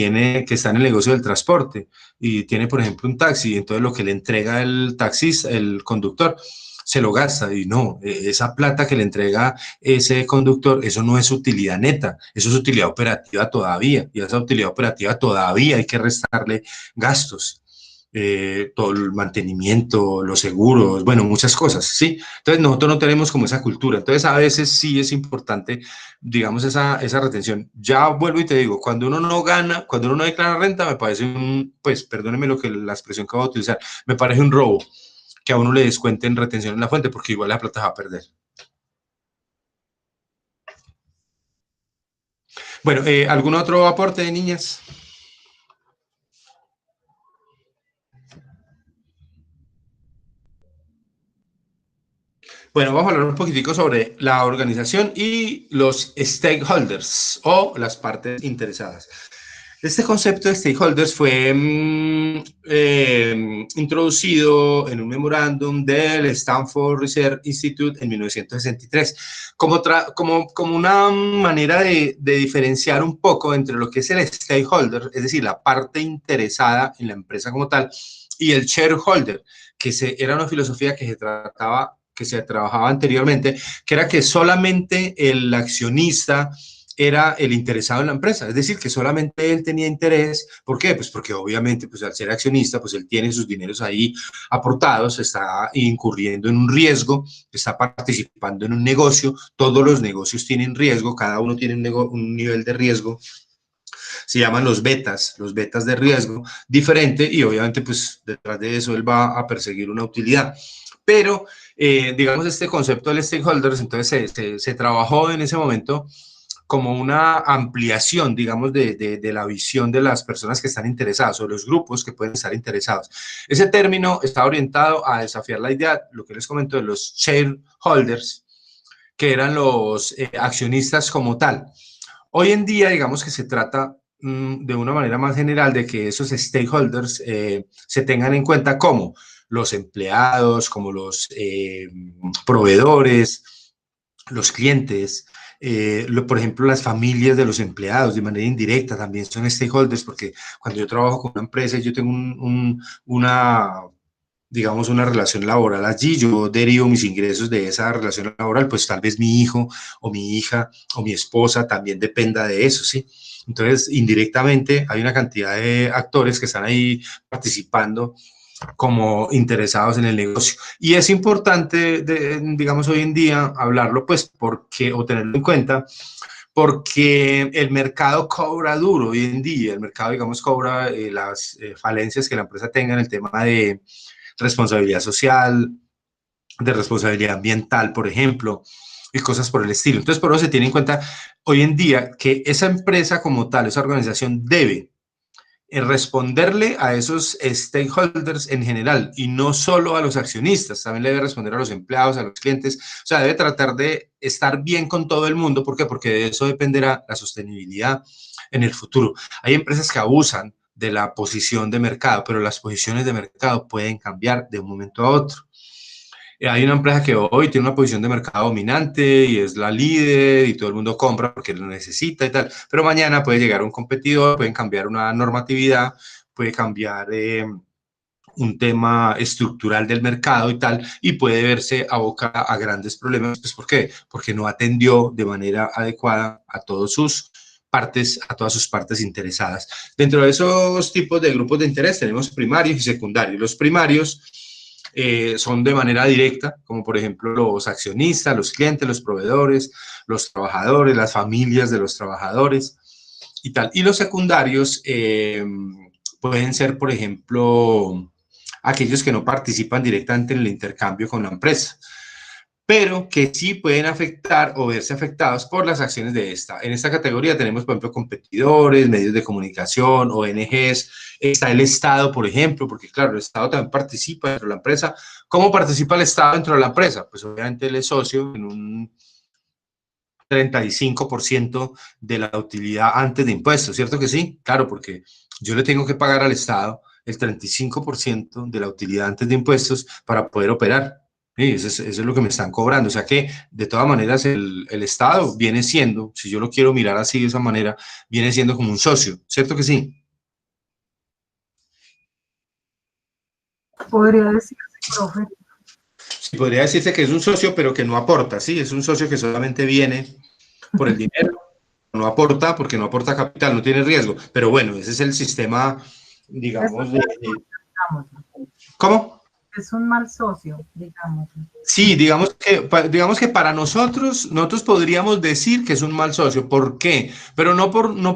está en el negocio del transporte y tiene, por ejemplo, un taxi, entonces lo que le entrega el taxista, el conductor, se lo gasta y no, esa plata que le entrega ese conductor, eso no es utilidad neta, eso es utilidad operativa todavía y a esa utilidad operativa todavía hay que restarle gastos. Todo el mantenimiento, los seguros, bueno, muchas cosas, ¿sí? Entonces nosotros no tenemos como esa cultura, entonces a veces sí es importante, digamos, esa retención. Ya vuelvo y te digo, cuando uno no gana, cuando uno no declara renta, me parece pues, perdóneme la expresión que voy a utilizar, me parece un robo que a uno le descuenten retención en la fuente, porque igual la plata va a perder. Bueno, ¿algún otro aporte de niñas? Bueno, vamos a hablar un poquitico sobre la organización y los stakeholders o las partes interesadas. Este concepto de stakeholders fue introducido en un memorándum del Stanford Research Institute en 1963 como una manera de diferenciar un poco entre lo que es el stakeholder, es decir, la parte interesada en la empresa como tal, y el shareholder, que era una filosofía que se trabajaba anteriormente, que era que solamente el accionista era el interesado en la empresa, es decir, que solamente él tenía interés. ¿Por qué? Pues porque obviamente, pues al ser accionista, pues él tiene sus dineros ahí aportados, está incurriendo en un riesgo, está participando en un negocio, todos los negocios tienen riesgo, cada uno tiene un nivel de riesgo, se llaman los betas de riesgo diferente y obviamente pues detrás de eso él va a perseguir una utilidad. Pero, digamos, este concepto del stakeholders, entonces se trabajó en ese momento como una ampliación, digamos, de la visión de las personas que están interesadas o los grupos que pueden estar interesados. Ese término está orientado a desafiar la idea, lo que les comento, de los shareholders, que eran los accionistas como tal. Hoy en día, digamos que se trata de una manera más general de que esos stakeholders se tengan en cuenta como los empleados, como los proveedores, los clientes, por ejemplo, las familias de los empleados de manera indirecta también son stakeholders, porque cuando yo trabajo con una empresa y yo tengo digamos, una relación laboral allí, yo derivo mis ingresos de esa relación laboral, pues tal vez mi hijo o mi hija o mi esposa también dependa de eso, ¿sí? Entonces, indirectamente, hay una cantidad de actores que están ahí participando como interesados en el negocio. Y es importante, digamos, hoy en día hablarlo, pues, porque, o tenerlo en cuenta, porque el mercado cobra duro hoy en día. El mercado, digamos, cobra las falencias que la empresa tenga en el tema de responsabilidad social, de responsabilidad ambiental, por ejemplo, y cosas por el estilo. Entonces, por eso se tiene en cuenta hoy en día que esa empresa como tal, esa organización debe responderle a esos stakeholders en general y no solo a los accionistas, también le debe responder a los empleados, a los clientes, o sea, debe tratar de estar bien con todo el mundo. ¿Por qué? Porque de eso dependerá la sostenibilidad en el futuro. Hay empresas que abusan de la posición de mercado, pero las posiciones de mercado pueden cambiar de un momento a otro. Hay una empresa que hoy tiene una posición de mercado dominante y es la líder y todo el mundo compra porque lo necesita y tal, pero mañana puede llegar un competidor, pueden cambiar una normatividad, puede cambiar un tema estructural del mercado y tal, y puede verse abocada a grandes problemas. Pues, ¿por qué? Porque no atendió de manera adecuada a todas sus partes interesadas. Dentro de esos tipos de grupos de interés tenemos primarios y secundarios. Los primarios son de manera directa, como por ejemplo los accionistas, los clientes, los proveedores, los trabajadores, las familias de los trabajadores y tal. Y los secundarios pueden ser, por ejemplo, aquellos que no participan directamente en el intercambio con la empresa, pero que sí pueden afectar o verse afectados por las acciones de esta. En esta categoría tenemos, por ejemplo, competidores, medios de comunicación, ONGs, está el Estado, por ejemplo, porque claro, el Estado también participa dentro de la empresa. ¿Cómo participa el Estado dentro de la empresa? Pues obviamente él es socio en un 35% de la utilidad antes de impuestos, ¿cierto que sí? Claro, porque yo le tengo que pagar al Estado el 35% de la utilidad antes de impuestos para poder operar. Sí, eso es lo que me están cobrando. O sea que, de todas maneras, el Estado viene siendo, si yo lo quiero mirar así, de esa manera, viene siendo como un socio, ¿cierto que sí? Podría decirse, profe. Sí, podría decirse que es un socio, pero que no aporta, ¿sí? Es un socio que solamente viene por el dinero, no aporta porque no aporta capital, no tiene riesgo. Pero bueno, ese es el sistema, digamos, ¿Cómo? Es un mal socio, digamos. Sí, digamos que para nosotros podríamos decir que es un mal socio. ¿Por qué? Pero no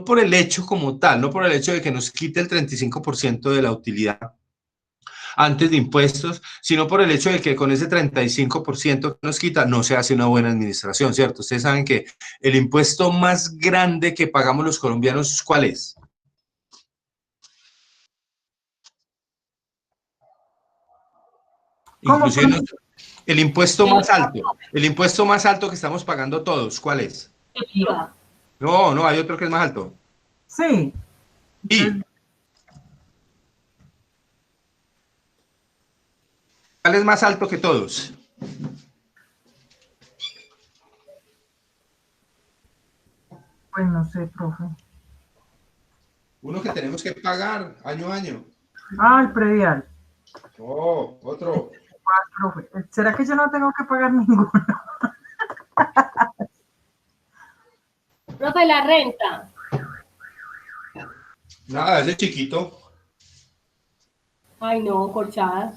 por el hecho como tal, no por el hecho de que nos quite el 35% de la utilidad antes de impuestos, sino por el hecho de que con ese 35% que nos quita no se hace una buena administración, ¿cierto? Ustedes saben que el impuesto más grande que pagamos los colombianos, ¿cuál es? Inclusive el impuesto más alto que estamos pagando todos, ¿cuál es? No, hay otro que es más alto. Sí. Sí. ¿Cuál es más alto que todos? Pues no sé, profe. Uno que tenemos que pagar año a año. Ah, el predial. Oh, otro. Profe, ¿será que yo no tengo que pagar ninguno? Profe, la renta. Nada, ese chiquito. Ay, no, corchadas.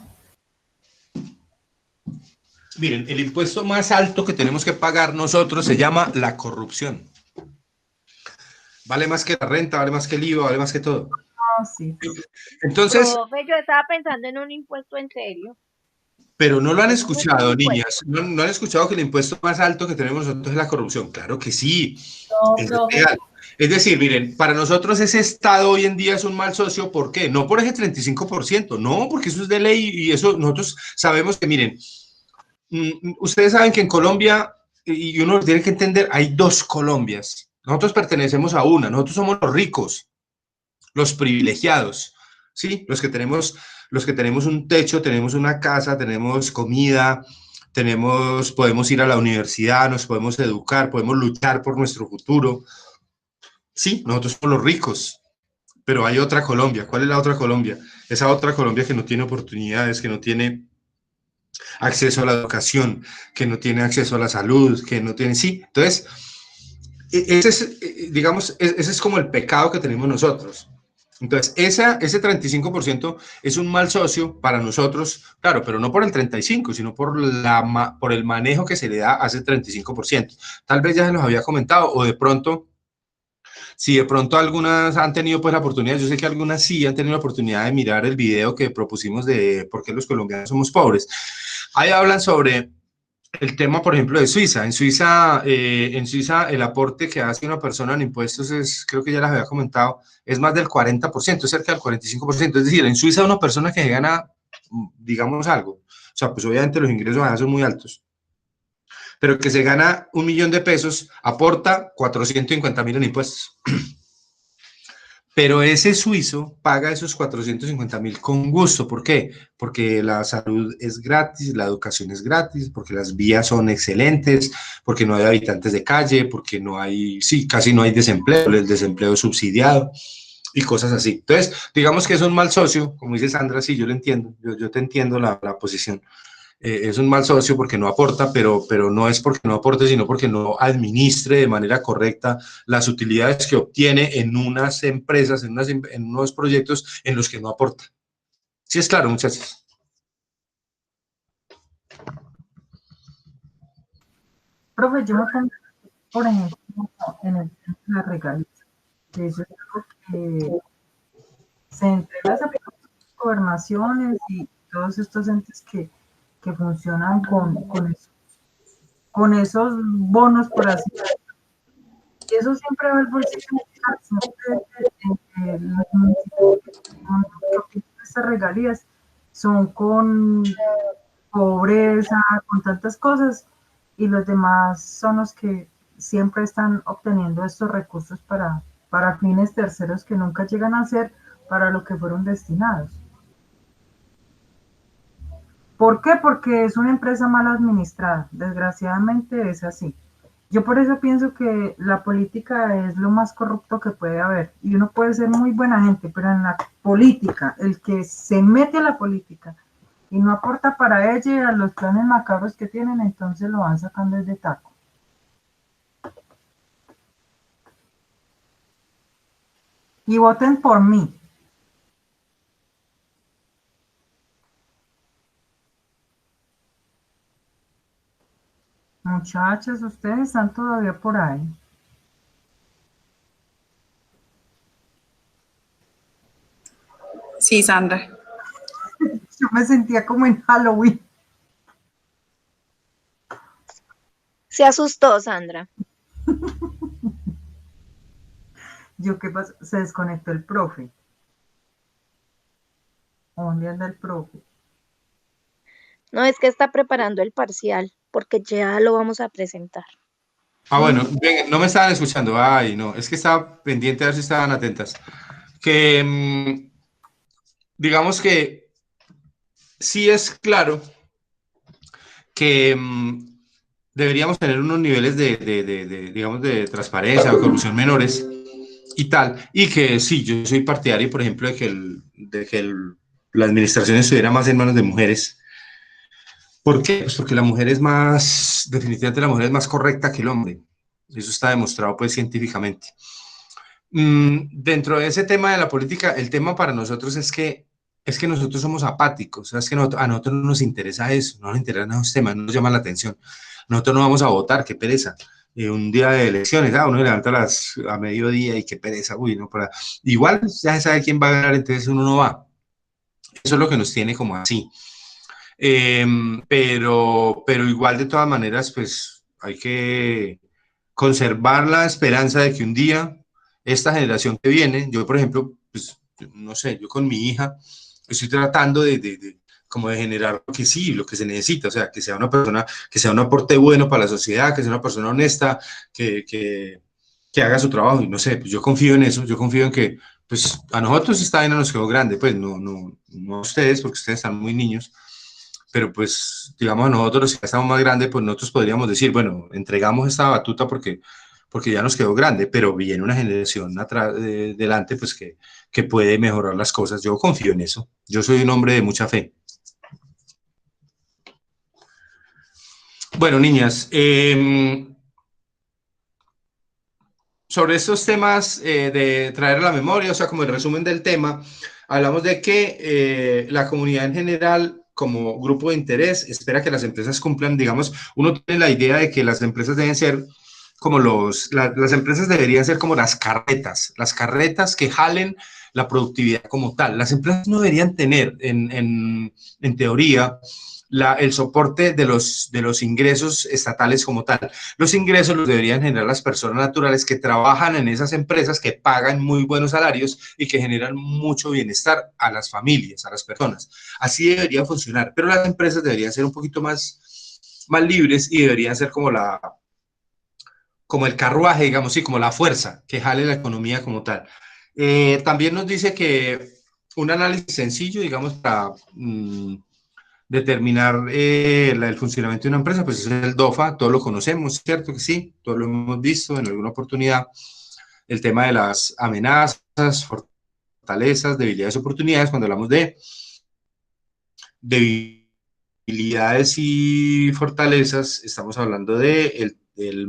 Miren, el impuesto más alto que tenemos que pagar nosotros se llama la corrupción. Vale más que la renta, vale más que el IVA, vale más que todo. Ah, sí. Entonces... Profe, yo estaba pensando en un impuesto en serio. Pero no lo han escuchado, niñas. No han escuchado que el impuesto más alto que tenemos nosotros es la corrupción. Claro que sí. No, Es profe. real. Es decir, miren, para nosotros ese Estado hoy en día es un mal socio. ¿Por qué? No por ese 35%, no, porque eso es de ley y eso nosotros sabemos que, miren, ustedes saben que en Colombia, y uno tiene que entender, hay dos Colombias. Nosotros pertenecemos a una, nosotros somos los ricos, los privilegiados, ¿sí? Los que tenemos un techo, tenemos una casa, tenemos comida, podemos ir a la universidad, nos podemos educar, podemos luchar por nuestro futuro. Sí, nosotros somos los ricos, pero hay otra Colombia. ¿Cuál es la otra Colombia? Esa otra Colombia que no tiene oportunidades, que no tiene acceso a la educación, que no tiene acceso a la salud, que no tiene... Sí, entonces, ese es, digamos, ese es como el pecado que tenemos nosotros. Entonces, ese 35% es un mal socio para nosotros, claro, pero no por el 35%, sino por el manejo que se le da a ese 35%. Tal vez ya se los había comentado, o de pronto, si de pronto algunas han tenido pues la oportunidad, yo sé que algunas sí han tenido la oportunidad de mirar el video que propusimos de por qué los colombianos somos pobres. Ahí hablan sobre el tema, por ejemplo, de Suiza. En Suiza el aporte que hace una persona en impuestos es, creo que ya les había comentado, es más del 40%, cerca del 45%. Es decir, en Suiza una persona que gana, digamos algo, o sea, pues obviamente los ingresos allá son muy altos, pero que se gana 1.000.000 de pesos, aporta 450.000 en impuestos. Pero ese suizo paga esos 450.000 con gusto. ¿Por qué? Porque la salud es gratis, la educación es gratis, porque las vías son excelentes, porque no hay habitantes de calle, porque no hay, sí, casi no hay desempleo, el desempleo es subsidiado y cosas así. Entonces, digamos que es un mal socio, como dice Sandra, sí, yo lo entiendo, yo te entiendo la posición. Es un mal socio porque no aporta, pero no es porque no aporte, sino porque no administre de manera correcta las utilidades que obtiene en unas empresas, en unos proyectos en los que no aporta. Sí es claro, muchachos. Profe, yo me pongo, por ejemplo, en el tema de la regalía. Eso es algo que se entrega a gobernaciones y todos estos entes que funcionan con esos bonos, por así decirlo. Y eso siempre va al bolsillo, siempre los municipios que obtienen estas regalías son con pobreza, con tantas cosas, y los demás son los que siempre están obteniendo estos recursos para fines terceros que nunca llegan a ser para lo que fueron destinados. ¿Por qué? Porque es una empresa mal administrada. Desgraciadamente es así. Yo por eso pienso que la política es lo más corrupto que puede haber. Y uno puede ser muy buena gente, pero en la política, el que se mete a la política y no aporta para ella y a los planes macabros que tienen, entonces lo van sacando desde taco. Y voten por mí. Muchachas, ustedes están todavía por ahí. Sí, Sandra. Yo me sentía como en Halloween. Se asustó, Sandra. Yo, ¿qué pasó? Se desconectó el profe. ¿Dónde anda el profe? No, es que está preparando el parcial, porque ya lo vamos a presentar. Ah, bueno, bien, no me estaban escuchando. Ay, no, es que estaba pendiente a ver si estaban atentas. Que, digamos que sí es claro que deberíamos tener unos niveles digamos, de transparencia o corrupción menores y tal, y que sí, yo soy partidario, por ejemplo, la administración estuviera más en manos de mujeres. ¿Por qué? Pues porque la mujer es más, definitivamente la mujer es más correcta que el hombre. Eso está demostrado pues científicamente. Dentro de ese tema de la política, el tema para nosotros es que nosotros somos apáticos, o sea, es que a nosotros no nos interesa eso, no nos interesan esos temas, no nos llama la atención. Nosotros no vamos a votar, qué pereza. Un día de elecciones, uno se levanta a mediodía y qué pereza, uy, no, igual ya se sabe quién va a ganar, entonces uno no va. Eso es lo que nos tiene como así. Pero igual de todas maneras, pues hay que conservar la esperanza de que un día esta generación que viene, yo por ejemplo, pues no sé, yo con mi hija estoy tratando como de generar lo que sí, lo que se necesita, o sea, que sea una persona, que sea un aporte bueno para la sociedad, que sea una persona honesta, que haga su trabajo, y no sé, pues yo confío en eso, yo confío en que, pues a nosotros esta vaina nos quedó grande, pues no a ustedes, porque ustedes están muy niños, pero pues digamos a nosotros, si ya estamos más grandes, pues nosotros podríamos decir, bueno, entregamos esta batuta porque ya nos quedó grande, pero viene una generación atrás, delante, pues que puede mejorar las cosas. Yo confío en eso. Yo soy un hombre de mucha fe. Bueno, niñas, sobre estos temas de traer a la memoria, o sea, como el resumen del tema, hablamos de que la comunidad en general, como grupo de interés, espera que las empresas cumplan, digamos, uno tiene la idea de que las empresas deben ser como las empresas deberían ser como las carretas que jalen la productividad como tal. Las empresas no deberían tener, en teoría, el soporte de los ingresos estatales como tal. Los ingresos los deberían generar las personas naturales que trabajan en esas empresas, que pagan muy buenos salarios y que generan mucho bienestar a las familias, a las personas. Así debería funcionar, pero las empresas deberían ser un poquito más libres y deberían ser como el carruaje, digamos, sí, como la fuerza que jale la economía como tal. También nos dice que un análisis sencillo, digamos, para determinar el funcionamiento de una empresa, pues es el DOFA, todos lo conocemos, ¿cierto que sí? Todos lo hemos visto en alguna oportunidad. El tema de las amenazas, fortalezas, debilidades, oportunidades, cuando hablamos de debilidades y fortalezas, estamos hablando de el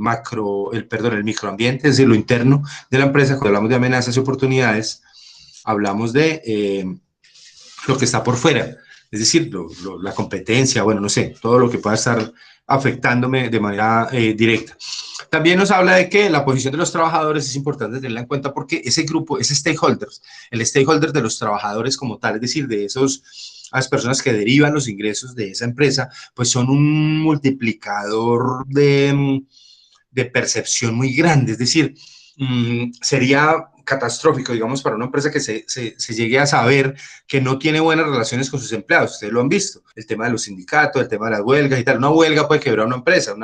microambiente, es decir, lo interno de la empresa. Cuando hablamos de amenazas y oportunidades, hablamos de lo que está por fuera, es decir, la competencia, bueno, no sé, todo lo que pueda estar afectándome de manera directa. También nos habla de que la posición de los trabajadores es importante tenerla en cuenta porque ese grupo, ese stakeholders, el stakeholder de los trabajadores como tal, es decir, de las personas que derivan los ingresos de esa empresa, pues son un multiplicador de percepción muy grande, es decir, sería catastrófico, digamos, para una empresa que se llegue a saber que no tiene buenas relaciones con sus empleados. Ustedes lo han visto, el tema de los sindicatos, el tema de las huelgas y tal. Una huelga puede quebrar una empresa,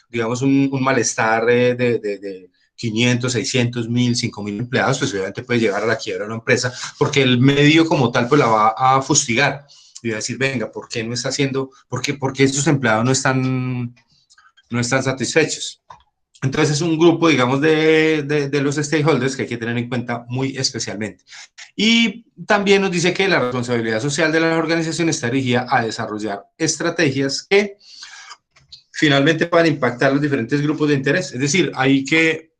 digamos, un malestar de 500, 600, 1000, 5000 empleados, pues obviamente puede llegar a la quiebra de una empresa, porque el medio como tal pues la va a fustigar y va a decir, venga, ¿por qué no está haciendo, por qué estos empleados no están satisfechos? Entonces es un grupo, digamos, de los stakeholders que hay que tener en cuenta muy especialmente. Y también nos dice que la responsabilidad social de la organización está dirigida a desarrollar estrategias que finalmente van a impactar los diferentes grupos de interés. Es decir, hay que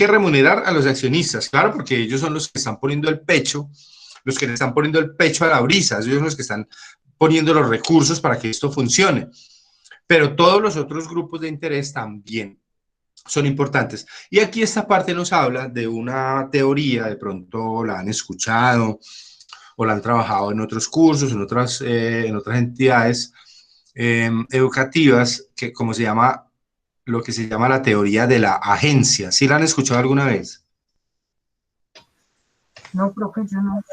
remunerar a los accionistas, claro, porque ellos son los que están poniendo el pecho, los que le están poniendo el pecho a la brisa, ellos son los que están poniendo los recursos para que esto funcione. Pero todos los otros grupos de interés también son importantes. Y aquí esta parte nos habla de una teoría, de pronto la han escuchado o la han trabajado en otros cursos, en otras entidades educativas, que como se llama, lo que se llama la teoría de la agencia. ¿Sí la han escuchado alguna vez? No, profe, yo no.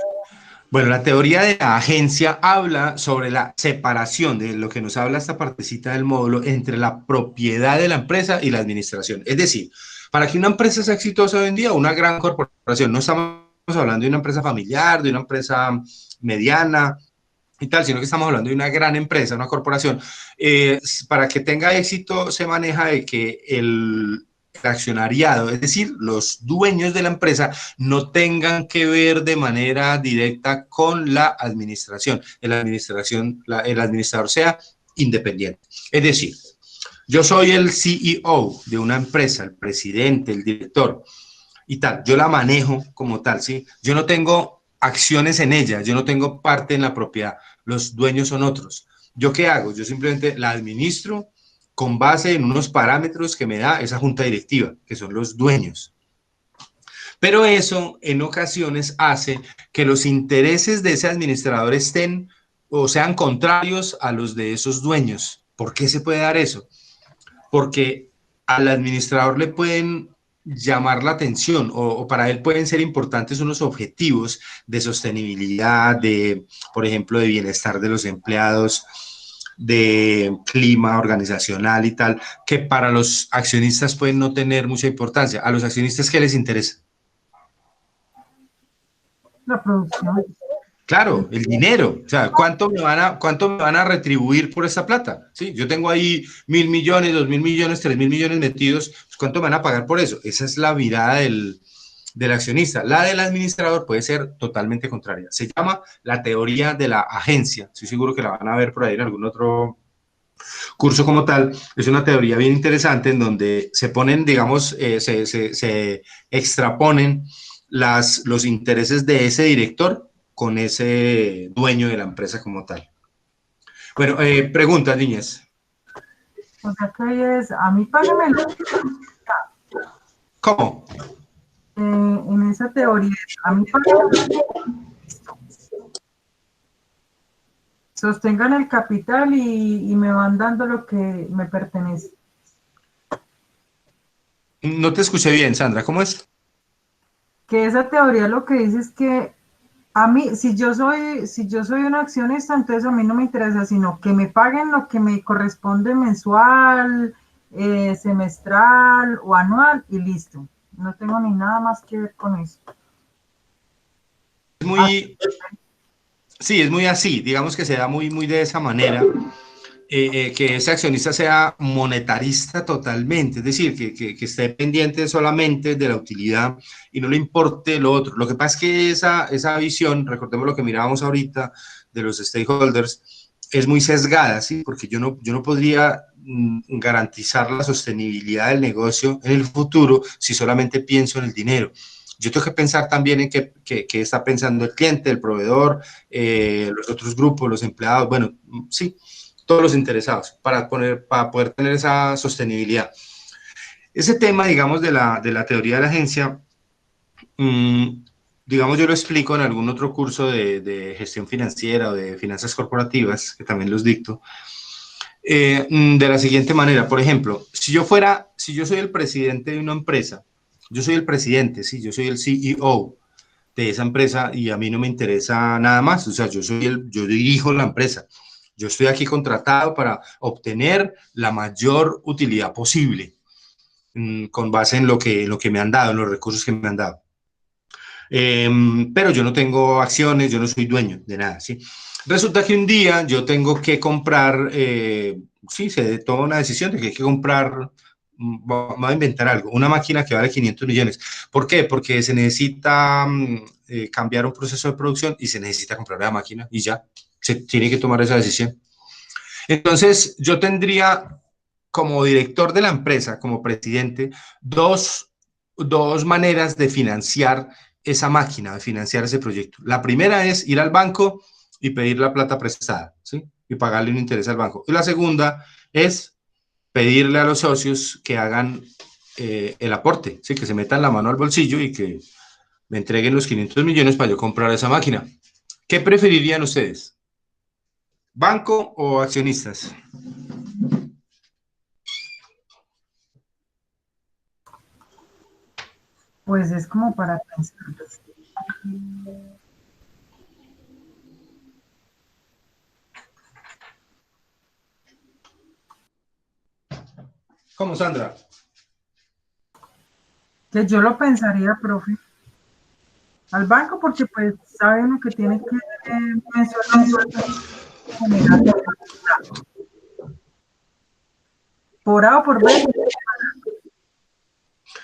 Bueno, la teoría de la agencia habla sobre la separación de lo que nos habla esta partecita del módulo entre la propiedad de la empresa y la administración. Es decir, para que una empresa sea exitosa hoy en día, una gran corporación, no estamos hablando de una empresa familiar, de una empresa mediana y tal, sino que estamos hablando de una gran empresa, una corporación. Para que tenga éxito se maneja de que el accionariado, es decir, los dueños de la empresa, no tengan que ver de manera directa con la administración. El administrador sea independiente. Es decir, yo soy el CEO de una empresa, el presidente, el director y tal. Yo la manejo como tal, ¿sí? Yo no tengo acciones en ella, yo no tengo parte en la propiedad. Los dueños son otros. ¿Yo qué hago? Yo simplemente la administro con base en unos parámetros que me da esa junta directiva, que son los dueños. Pero eso en ocasiones hace que los intereses de ese administrador estén o sean contrarios a los de esos dueños. ¿Por qué se puede dar eso? Porque al administrador le pueden llamar la atención o para él pueden ser importantes unos objetivos de sostenibilidad, por ejemplo, de bienestar de los empleados, de clima organizacional y tal, que para los accionistas pueden no tener mucha importancia. ¿A los accionistas qué les interesa? La producción. Claro, el dinero. O sea, ¿cuánto me van a retribuir por esta plata? Sí, yo tengo ahí 1.000 millones, 2.000 millones, 3.000 millones metidos. Pues, ¿cuánto me van a pagar por eso? Esa es la mirada del accionista. La del administrador puede ser totalmente contraria. Se llama la teoría de la agencia. Estoy seguro que la van a ver por ahí en algún otro curso como tal, es una teoría bien interesante en donde se ponen, digamos, se extraponen los intereses de ese director con ese dueño de la empresa como tal. Bueno, preguntas, niñas. O sea que es, a mí págamelo. ¿Cómo? En esa teoría, a mí págamelo. Sostengan el capital y me van dando lo que me pertenece. No te escuché bien, Sandra, ¿cómo es? Que esa teoría lo que dice es que a mí, si yo soy un accionista, entonces a mí no me interesa, sino que me paguen lo que me corresponde mensual, semestral o anual y listo. No tengo ni nada más que ver con eso. Es muy, sí, es muy así, digamos que se da muy, muy de esa manera, que ese accionista sea monetarista totalmente, es decir, que esté pendiente solamente de la utilidad y no le importe lo otro. Lo que pasa es que esa visión, recordemos lo que mirábamos ahorita de los stakeholders, es muy sesgada, ¿sí? Porque yo no podría garantizar la sostenibilidad del negocio en el futuro si solamente pienso en el dinero. Yo tengo que pensar también en qué está pensando el cliente, el proveedor, los otros grupos, los empleados, bueno, sí, todos los interesados para poder tener esa sostenibilidad. Ese tema, digamos, de la teoría de la agencia, digamos, yo lo explico en algún otro curso de gestión financiera o de finanzas corporativas, que también los dicto, de la siguiente manera. Por ejemplo, si yo soy el presidente de una empresa, yo soy el presidente, sí, yo soy el CEO de esa empresa y a mí no me interesa nada más, o sea, yo dirijo la empresa, yo estoy aquí contratado para obtener la mayor utilidad posible con base en lo que me han dado, en los recursos que me han dado. Pero yo no tengo acciones, yo no soy dueño de nada, ¿sí? Resulta que un día yo tengo que comprar, sí, se toma una decisión de que hay que comprar, voy a inventar algo, una máquina que vale 500 millones. ¿Por qué? Porque se necesita cambiar un proceso de producción y se necesita comprar la máquina y ya, se tiene que tomar esa decisión. Entonces, yo tendría como director de la empresa, como presidente, dos maneras de financiar esa máquina, de financiar ese proyecto. La primera es ir al banco y pedir la plata prestada, ¿sí? Y pagarle un interés al banco. Y la segunda es pedirle a los socios que hagan el aporte, ¿sí? Que se metan la mano al bolsillo y que me entreguen los 500 millones para yo comprar esa máquina. ¿Qué preferirían ustedes? ¿Banco o accionistas? Pues es como para pensar. ¿Cómo, Sandra? Que yo lo pensaría, profe, al banco porque pues sabe uno que tiene que mensualmente generar por A o por B,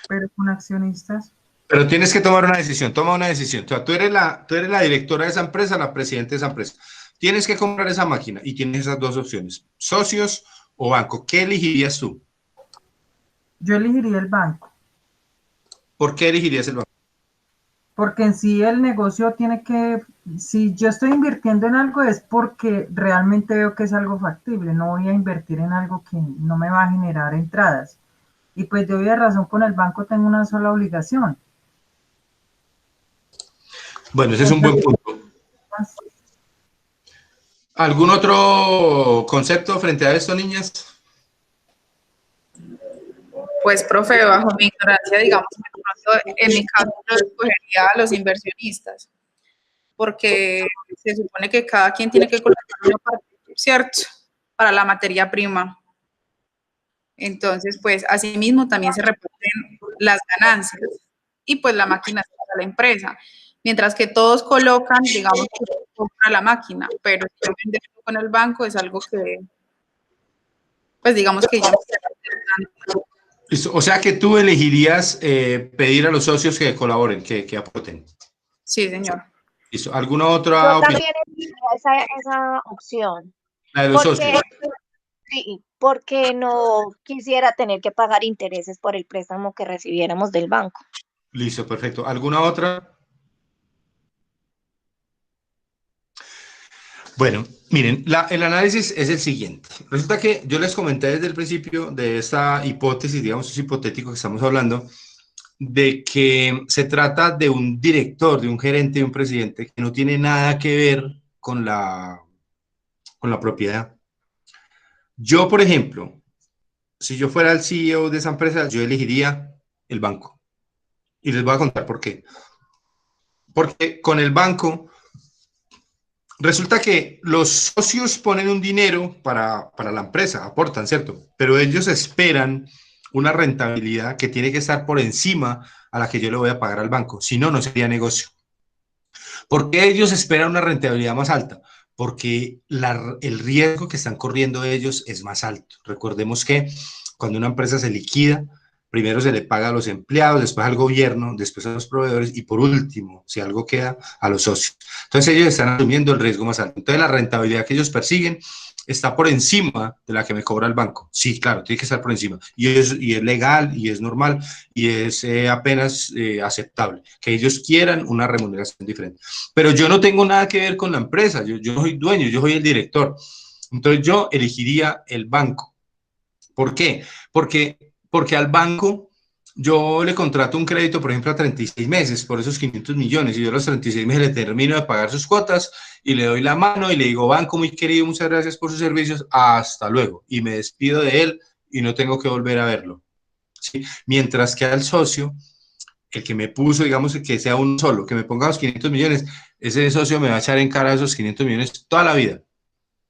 pero con accionistas. Pero tienes que tomar una decisión, toma una decisión. O sea, tú eres la directora de esa empresa, la presidenta de esa empresa. Tienes que comprar esa máquina y tienes esas dos opciones, socios o banco. ¿Qué elegirías tú? Yo elegiría el banco, ¿Por qué elegirías el banco? porque en sí el negocio tiene que, si yo estoy invirtiendo en algo es porque realmente veo que es algo factible, no voy a invertir en algo que no me va a generar entradas. Y pues yo de razón con el banco tengo una sola obligación. Bueno, ese es un buen punto. ¿Algún otro concepto frente a esto, niñas? Pues, profe, bajo mi ignorancia, digamos que de pronto, en mi caso yo escogería a los inversionistas, porque se supone que cada quien tiene que colocar una parte, ¿cierto? Para la materia prima. Entonces, pues, asimismo también se reparten las ganancias y pues la máquina es para la empresa. Mientras que todos colocan, digamos, que compra la máquina, pero si yo vendo con el banco es algo que, pues, digamos que ya no se tanto. Listo. O sea que tú elegirías pedir a los socios que colaboren, que aporten. Sí, señor. Listo. ¿Alguna otra Yo opinión? también elegiría esa opción. La de los Porque socios. Sí, porque no quisiera tener que pagar intereses por el préstamo que recibiéramos del banco. Listo, perfecto. ¿Alguna otra? Bueno, miren, el análisis es el siguiente. Resulta que yo les comenté desde el principio de esta hipótesis, digamos, es hipotético que estamos hablando, de que se trata de un director, de un gerente, de un presidente que no tiene nada que ver con la propiedad. Yo, por ejemplo, si yo fuera el CEO de esa empresa, yo elegiría el banco. Y les voy a contar por qué. Porque con el banco resulta que los socios ponen un dinero para la empresa, aportan, ¿cierto? Pero ellos esperan una rentabilidad que tiene que estar por encima a la que yo le voy a pagar al banco. Si no, no sería negocio. ¿Por qué ellos esperan una rentabilidad más alta? Porque el riesgo que están corriendo ellos es más alto. Recordemos que cuando una empresa se liquida, primero se le paga a los empleados, después al gobierno, después a los proveedores y por último, si algo queda, a los socios. Entonces ellos están asumiendo el riesgo más alto. Entonces la rentabilidad que ellos persiguen está por encima de la que me cobra el banco. Sí, claro, tiene que estar por encima. Y es legal y es normal y es apenas aceptable que ellos quieran una remuneración diferente. Pero yo no tengo nada que ver con la empresa, yo soy dueño, yo soy el director. Entonces yo elegiría el banco. ¿Por qué? Porque al banco yo le contrato un crédito, por ejemplo, a 36 meses por esos 500 millones y yo a los 36 meses le termino de pagar sus cuotas y le doy la mano y le digo, banco muy querido, muchas gracias por sus servicios, hasta luego. Y me despido de él y no tengo que volver a verlo. ¿Sí? Mientras que al socio, el que me puso, digamos, que sea uno solo, que me ponga los 500 millones, ese socio me va a echar en cara esos 500 millones toda la vida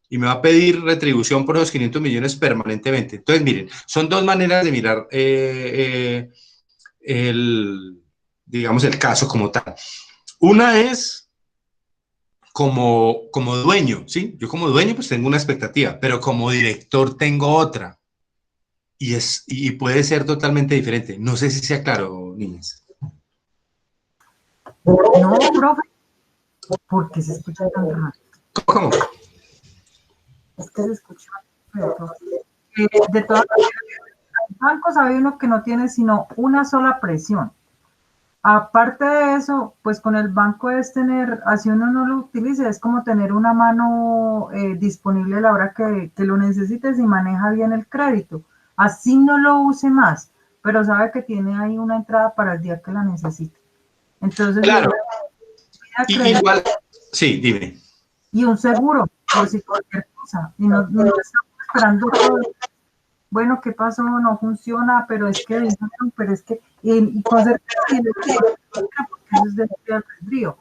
y me va a pedir retribución por esos 500 millones permanentemente. Entonces, miren, son dos maneras de mirar digamos, el caso como tal. Una es como dueño, ¿sí? Yo como dueño pues tengo una expectativa, pero como director tengo otra. Y puede ser totalmente diferente. No sé si sea claro, niñas. No, profe, porque se escucha tan raro. ¿Cómo? Es que se escucha feo, profe. De todas maneras, el banco sabe uno que no tiene sino una sola presión. Aparte de eso, pues con el banco es tener, así uno no lo utilice, es como tener una mano disponible a la hora que lo necesites y maneja bien el crédito. Así no lo use más, pero sabe que tiene ahí una entrada para el día que la necesite. Entonces, Claro. Igual, sí, dime. Y un seguro, por si cualquier cosa. Y no estamos esperando todo. Bueno, ¿qué pasó? No funciona, pero es que dijeron, pero es que, y con certeza, porque eso es del albedrío.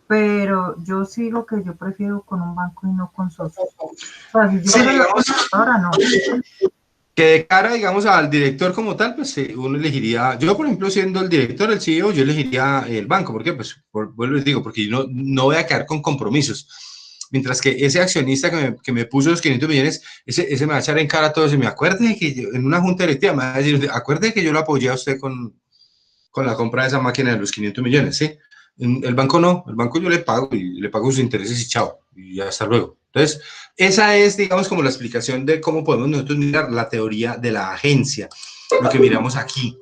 Pero yo sigo que yo prefiero con un banco y no con socios. O sea, si yo Sí, digamos, ahora no. que de cara, digamos, al director como tal, pues uno elegiría, yo por ejemplo, siendo el director, el CEO, yo elegiría el banco. ¿Por qué? Pues, vuelvo les digo, porque yo no voy a quedar con compromisos. Mientras que ese accionista que me puso los 500 millones, ese me va a echar en cara a todos y me acuerde que yo, en una junta directiva me va a decir, acuerde que yo lo apoyé a usted con la compra de esa máquina de los 500 millones, ¿sí? El banco no, el banco yo le pago y le pago sus intereses y chao, y hasta luego. Entonces, esa es, digamos, como la explicación de cómo podemos nosotros mirar la teoría de la agencia, lo que miramos aquí,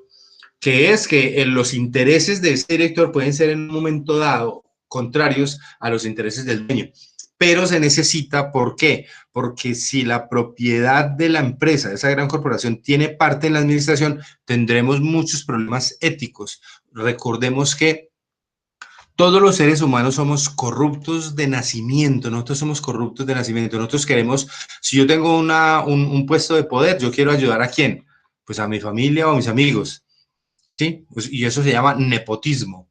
que es que los intereses de este director pueden ser en un momento dado contrarios a los intereses del dueño, pero se necesita, ¿por qué? Porque si la propiedad de la empresa, de esa gran corporación, tiene parte en la administración, tendremos muchos problemas éticos. Recordemos que todos los seres humanos somos corruptos de nacimiento, nosotros somos corruptos de nacimiento, nosotros queremos, si yo tengo un puesto de poder, yo quiero ayudar ¿a quién? Pues a mi familia o a mis amigos, ¿sí? Pues, y eso se llama nepotismo.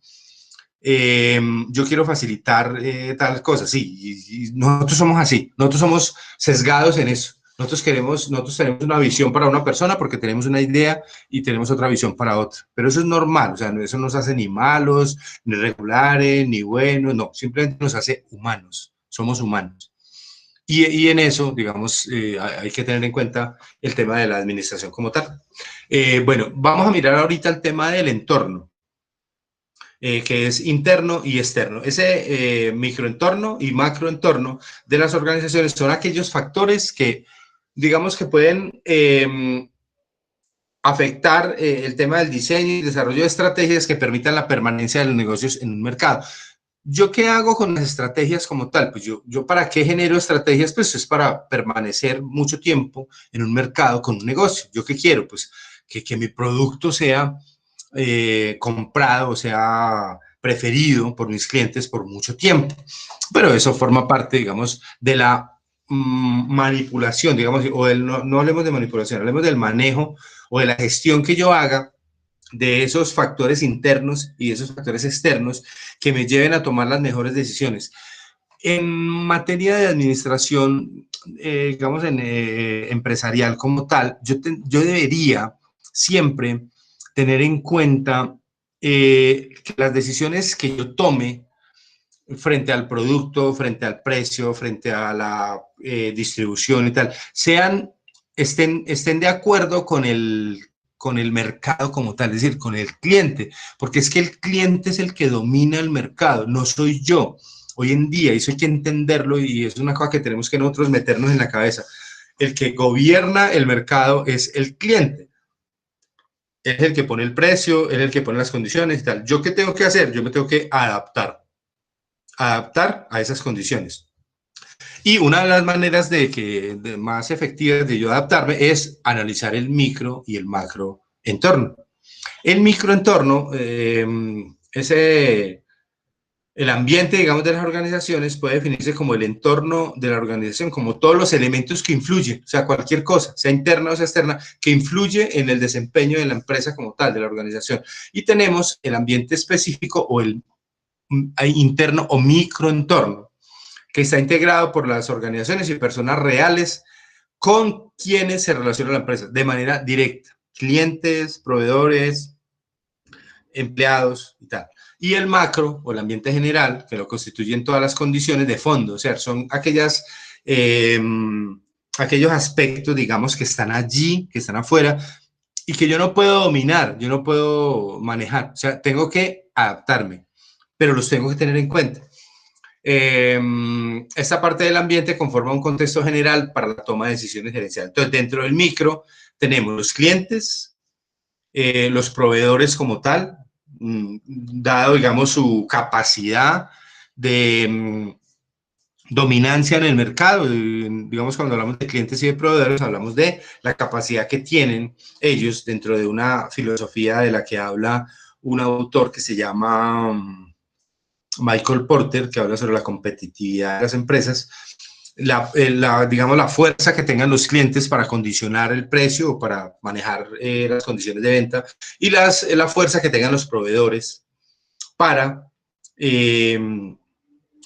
Yo quiero facilitar tal cosa, sí, y nosotros somos así, nosotros somos sesgados en eso. Nosotros tenemos una visión para una persona porque tenemos una idea y tenemos otra visión para otra. Pero eso es normal, o sea, eso no nos hace ni malos, ni regulares, ni buenos, no, simplemente nos hace humanos, somos humanos. Y en eso, digamos, hay que tener en cuenta el tema de la administración como tal. Bueno, vamos a mirar ahorita el tema del entorno. Que es interno y externo. Ese microentorno y macroentorno de las organizaciones son aquellos factores que digamos que pueden afectar el tema del diseño y desarrollo de estrategias que permitan la permanencia de los negocios en un mercado. ¿Yo qué hago con las estrategias como tal? Pues yo ¿para qué genero estrategias? Pues es para permanecer mucho tiempo en un mercado con un negocio. ¿Yo qué quiero? Pues que mi producto sea comprado, o sea preferido por mis clientes por mucho tiempo. Pero eso forma parte, digamos, de la manipulación, digamos, o no hablemos de manipulación, hablemos del manejo o de la gestión que yo haga de esos factores internos y de esos factores externos que me lleven a tomar las mejores decisiones. En materia de administración, digamos, empresarial como tal, yo debería siempre tener en cuenta que las decisiones que yo tome frente al producto, frente al precio, frente a la distribución y tal, estén de acuerdo con el mercado como tal, es decir, con el cliente, porque es que el cliente es el que domina el mercado, no soy yo. Hoy en día, y eso hay que entenderlo, y es una cosa que tenemos que nosotros meternos en la cabeza, el que gobierna el mercado es el cliente. Es el que pone el precio, es el que pone las condiciones y tal. ¿Yo qué tengo que hacer? Yo me tengo que adaptar a esas condiciones. Y una de las maneras más efectivas de yo adaptarme es analizar el micro y el macro entorno. El microentorno, el ambiente, digamos, de las organizaciones puede definirse como el entorno de la organización, como todos los elementos que influyen, o sea, cualquier cosa, sea interna o sea externa, que influye en el desempeño de la empresa como tal, de la organización. Y tenemos el ambiente específico o el interno o microentorno, que está integrado por las organizaciones y personas reales con quienes se relaciona la empresa de manera directa, clientes, proveedores, empleados y tal. Y el macro o el ambiente general, que lo constituyen todas las condiciones de fondo, o sea, son aquellos aspectos, digamos, que están allí, que están afuera, y que yo no puedo dominar, yo no puedo manejar, o sea, tengo que adaptarme, pero los tengo que tener en cuenta. Esta parte del ambiente conforma un contexto general para la toma de decisiones gerenciales. Entonces, dentro del micro tenemos los clientes, los proveedores como tal, dado, digamos, su capacidad de dominancia en el mercado. Digamos, cuando hablamos de clientes y de proveedores, hablamos de la capacidad que tienen ellos dentro de una filosofía de la que habla un autor que se llama Michael Porter, que habla sobre la competitividad de las empresas, digamos, la fuerza que tengan los clientes para condicionar el precio o para manejar las condiciones de venta, y la fuerza que tengan los proveedores para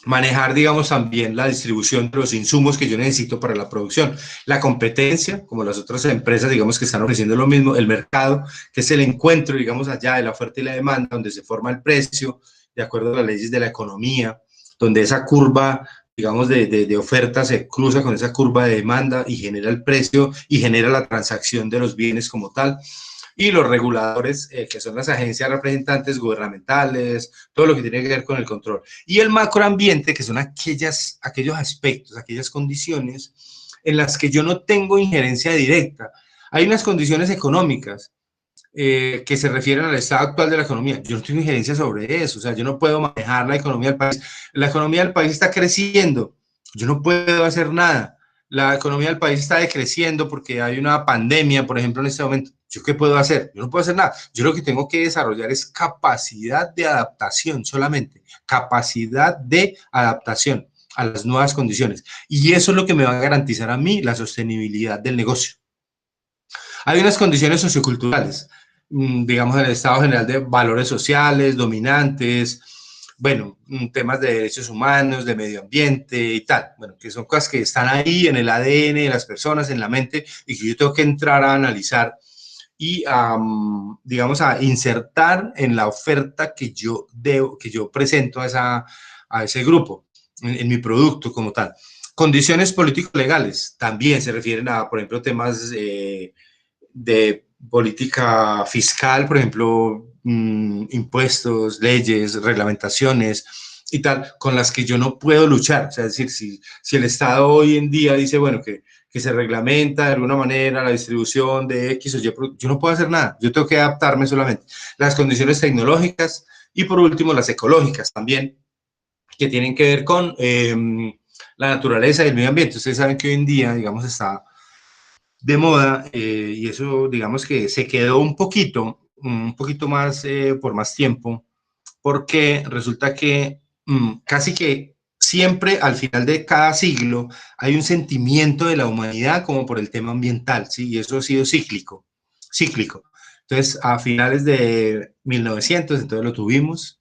manejar, digamos, también la distribución de los insumos que yo necesito para la producción. La competencia, como las otras empresas, digamos, que están ofreciendo lo mismo. El mercado, que es el encuentro, digamos, allá de la oferta y la demanda, donde se forma el precio, de acuerdo a las leyes de la economía, donde esa curva, digamos, de oferta se cruza con esa curva de demanda y genera el precio y genera la transacción de los bienes como tal. Y los reguladores, que son las agencias representantes gubernamentales, todo lo que tiene que ver con el control. Y el macroambiente, que son aquellos aspectos, aquellas condiciones en las que yo no tengo injerencia directa. Hay unas condiciones económicas que se refieren al estado actual de la economía. Yo no tengo injerencia sobre eso, o sea, yo no puedo manejar la economía del país. La economía del país está creciendo, yo no puedo hacer nada. La economía del país está decreciendo porque hay una pandemia, por ejemplo, en este momento. ¿Yo qué puedo hacer? Yo no puedo hacer nada. Yo lo que tengo que desarrollar es capacidad de adaptación solamente, capacidad de adaptación a las nuevas condiciones. Y eso es lo que me va a garantizar a mí la sostenibilidad del negocio. Hay unas condiciones socioculturales, digamos, en el estado general de valores sociales, dominantes, bueno, temas de derechos humanos, de medio ambiente y tal, bueno, que son cosas que están ahí en el ADN de las personas, en la mente, y que yo tengo que entrar a analizar y, digamos, a insertar en la oferta que yo presento a ese grupo, en mi producto como tal. Condiciones político-legales también se refieren a, por ejemplo, temas de política fiscal, por ejemplo, impuestos, leyes, reglamentaciones y tal, con las que yo no puedo luchar. O sea, es decir, si el Estado hoy en día dice, bueno, que que se reglamenta de alguna manera la distribución de X o Y, yo no puedo hacer nada, yo tengo que adaptarme solamente. Las condiciones tecnológicas y por último las ecológicas también, que tienen que ver con la naturaleza y el medio ambiente. Ustedes saben que hoy en día, digamos, está de moda y eso, digamos que se quedó un poquito más por más tiempo, porque resulta que casi que siempre al final de cada siglo hay un sentimiento de la humanidad como por el tema ambiental, ¿sí? Y eso ha sido cíclico. Entonces, a finales de 1900, entonces lo tuvimos.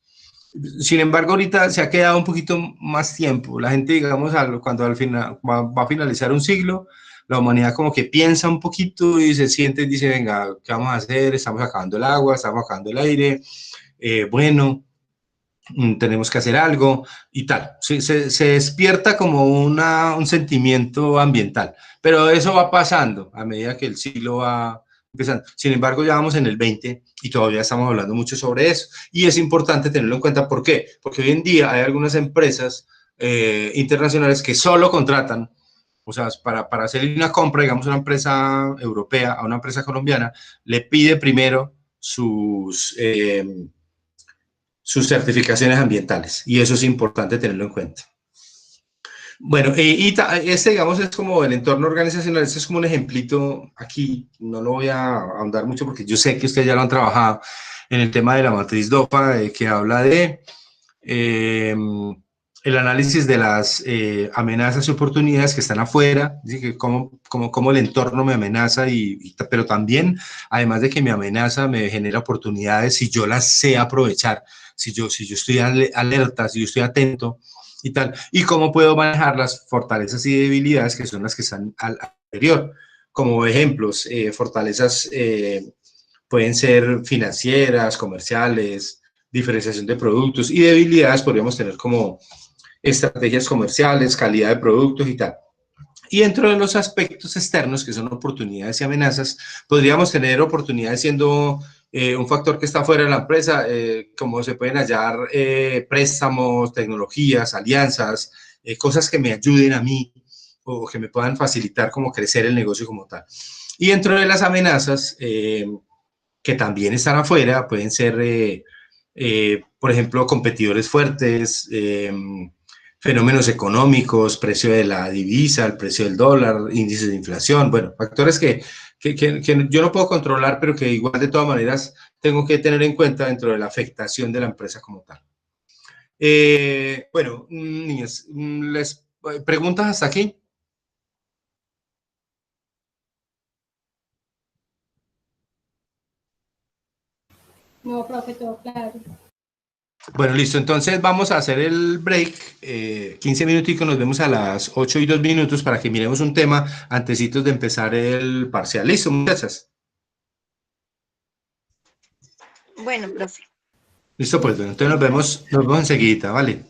Sin embargo, ahorita se ha quedado un poquito más tiempo. La gente, digamos, cuando al final va a finalizar un siglo, la humanidad como que piensa un poquito y se siente y dice, venga, ¿qué vamos a hacer? Estamos acabando el agua, estamos acabando el aire, bueno, tenemos que hacer algo y tal. Se despierta como un sentimiento ambiental, pero eso va pasando a medida que el siglo va empezando. Sin embargo, ya vamos en el 20 y todavía estamos hablando mucho sobre eso. Y es importante tenerlo en cuenta. ¿Por qué? Porque hoy en día hay algunas empresas internacionales que solo contratan, o sea, para hacer una compra, digamos, una empresa europea a una empresa colombiana, le pide primero sus certificaciones ambientales y eso es importante tenerlo en cuenta. Bueno, este, digamos, es como el entorno organizacional, este es como un ejemplito aquí, no lo voy a ahondar mucho porque yo sé que ustedes ya lo han trabajado en el tema de la matriz DOPA, que habla de el análisis de las amenazas y oportunidades que están afuera, ¿sí? Que cómo el entorno me amenaza, pero también, además de que me amenaza, me genera oportunidades si yo las sé aprovechar, si yo estoy alerta, si yo estoy atento y tal, y cómo puedo manejar las fortalezas y debilidades que son las que están al anterior. Como ejemplos, fortalezas pueden ser financieras, comerciales, diferenciación de productos y debilidades podríamos tener como estrategias comerciales, calidad de productos y tal. Y dentro de los aspectos externos, que son oportunidades y amenazas, podríamos tener oportunidades siendo un factor que está fuera de la empresa, como se pueden hallar préstamos, tecnologías, alianzas, cosas que me ayuden a mí o que me puedan facilitar como crecer el negocio como tal. Y dentro de las amenazas, que también están afuera, pueden ser, por ejemplo, competidores fuertes, fenómenos económicos, precio de la divisa, el precio del dólar, índices de inflación, bueno, factores que yo no puedo controlar, pero que igual de todas maneras tengo que tener en cuenta dentro de la afectación de la empresa como tal. Bueno, niñas, ¿les preguntas hasta aquí? No, profe, todo claro. Bueno, listo. Entonces vamos a hacer el break, 15 minuticos, nos vemos a las 8:02 para que miremos un tema antecitos de empezar el parcial. Listo, muchachas. Bueno, profe. Listo, pues bueno, entonces nos vemos enseguida, ¿vale?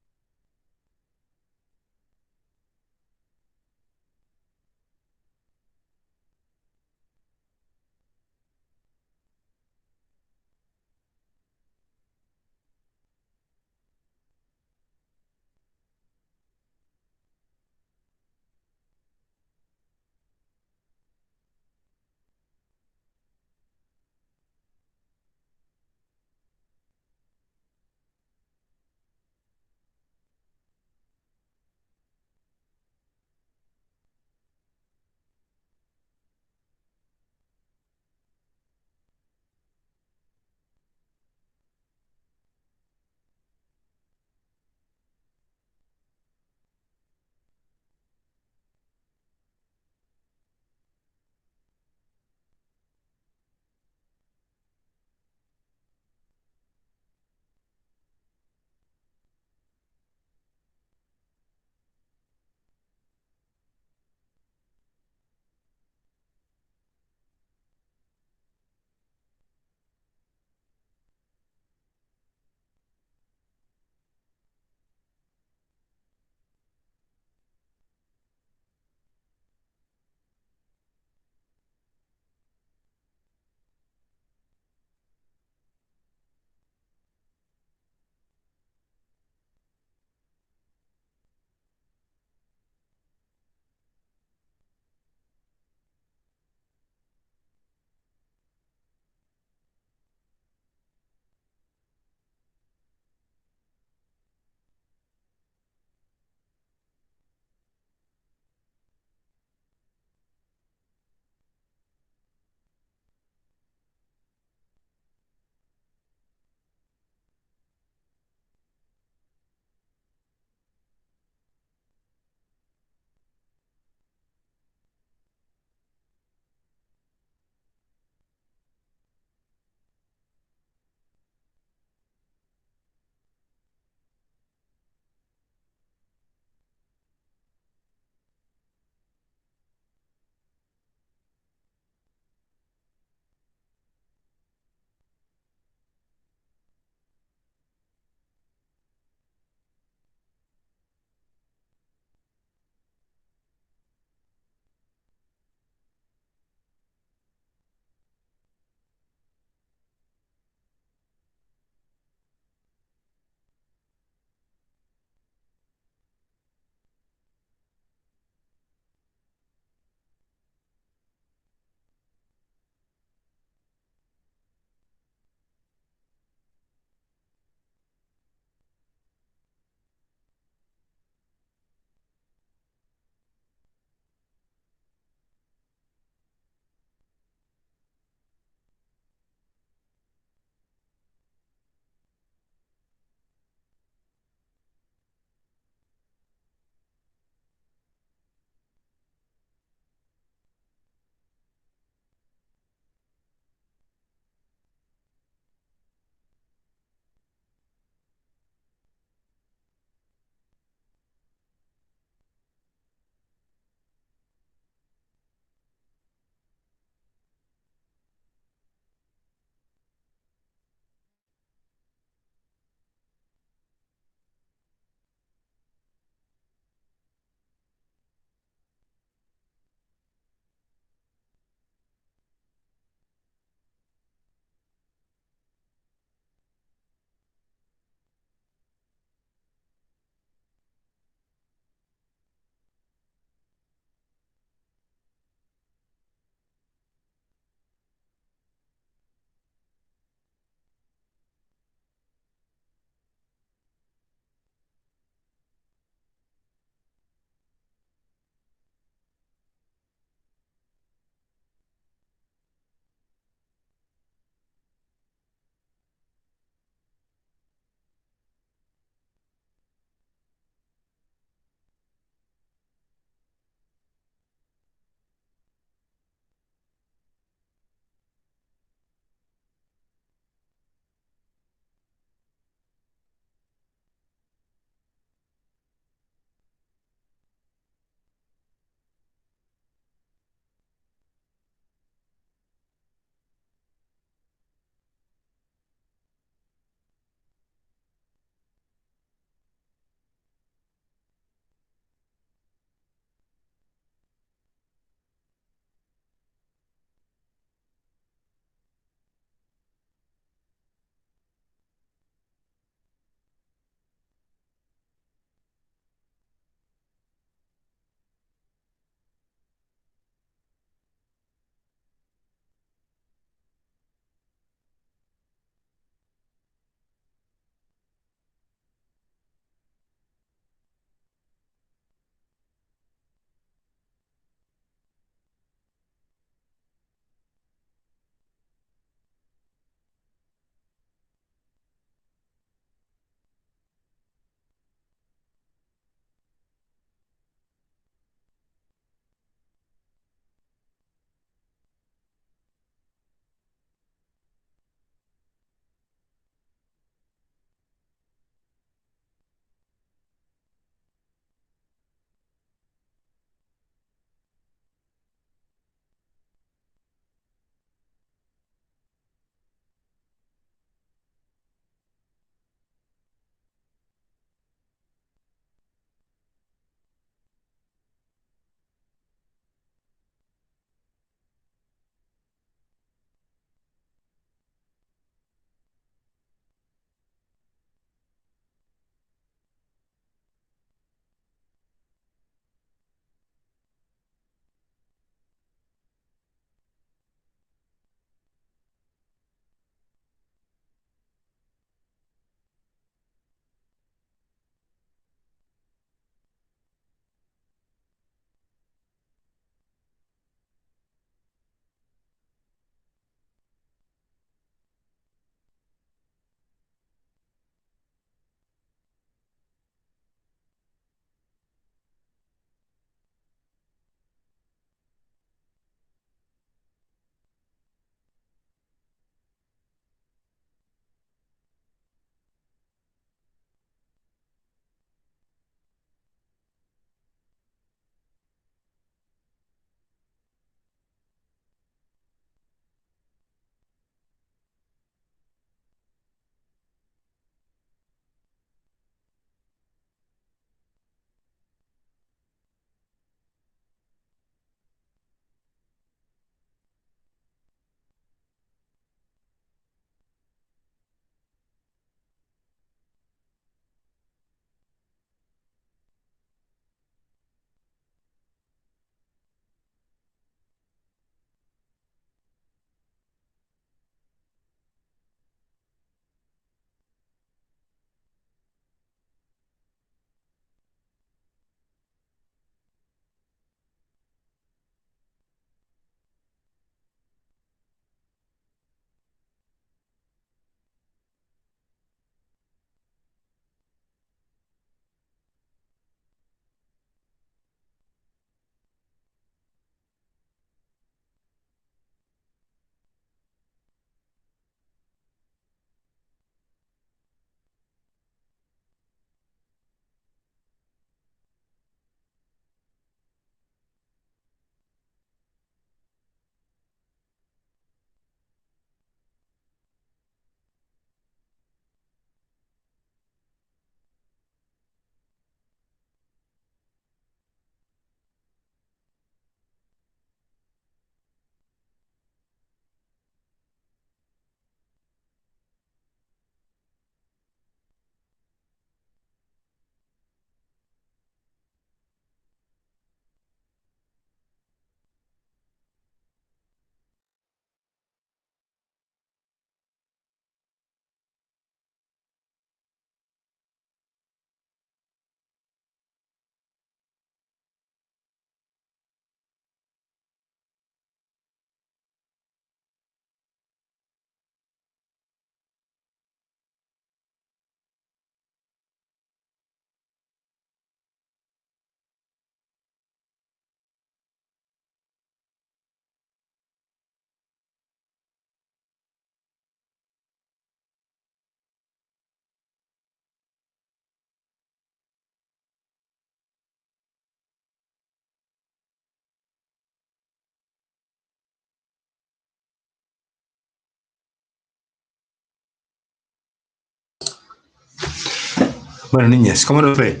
Bueno, niñas, ¿cómo nos fue?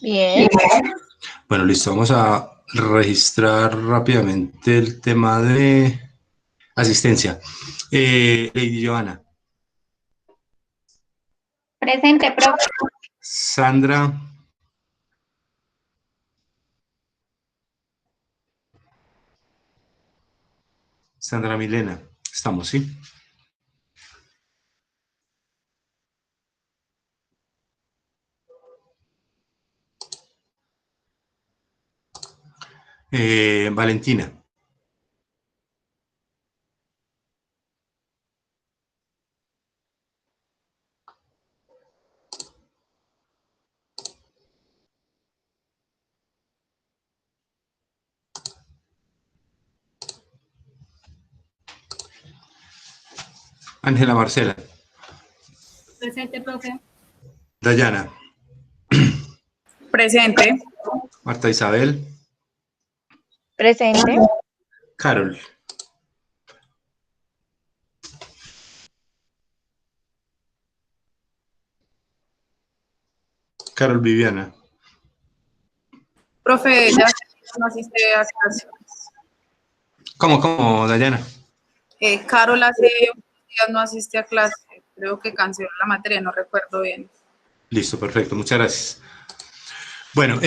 Bien. Bueno, listo, vamos a registrar rápidamente el tema de asistencia. Lady Johanna, Presente, profe. Sandra, Sandra Milena, estamos, ¿sí? Valentina, Ángela Marcela, Presente, profe. Dayana, Presente. Marta Isabel, Presente. Carol, Carol Viviana, Profe, ya no asiste a clase. ¿Cómo, Dayana? Carol hace unos días no asiste a clase. Creo que canceló la materia, no recuerdo bien. Listo, perfecto, muchas gracias. Bueno,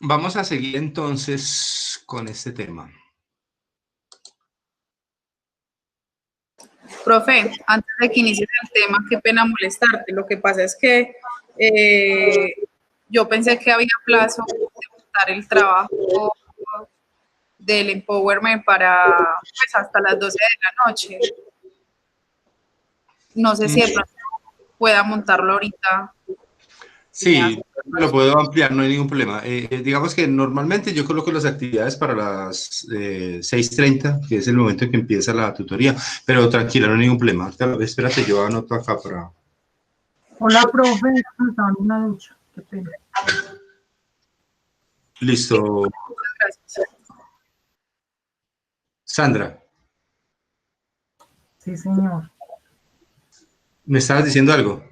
vamos a seguir entonces con este tema. Profe, antes de que inicies el tema, qué pena molestarte. Lo que pasa es que yo pensé que había plazo de montar el trabajo del Empowerment para pues, hasta las 12 de la noche. No sé si de pronto pueda montarlo ahorita. Sí, lo puedo ampliar, no hay ningún problema. Digamos que normalmente yo coloco las actividades para las 6:30, que es el momento en que empieza la tutoría, pero tranquila, no hay ningún problema. Espérate, yo anoto acá para... Hola, profe, me estaba en una ducha. Qué pena. Listo. Gracias. Sandra, Sí, señor. ¿me estabas diciendo algo?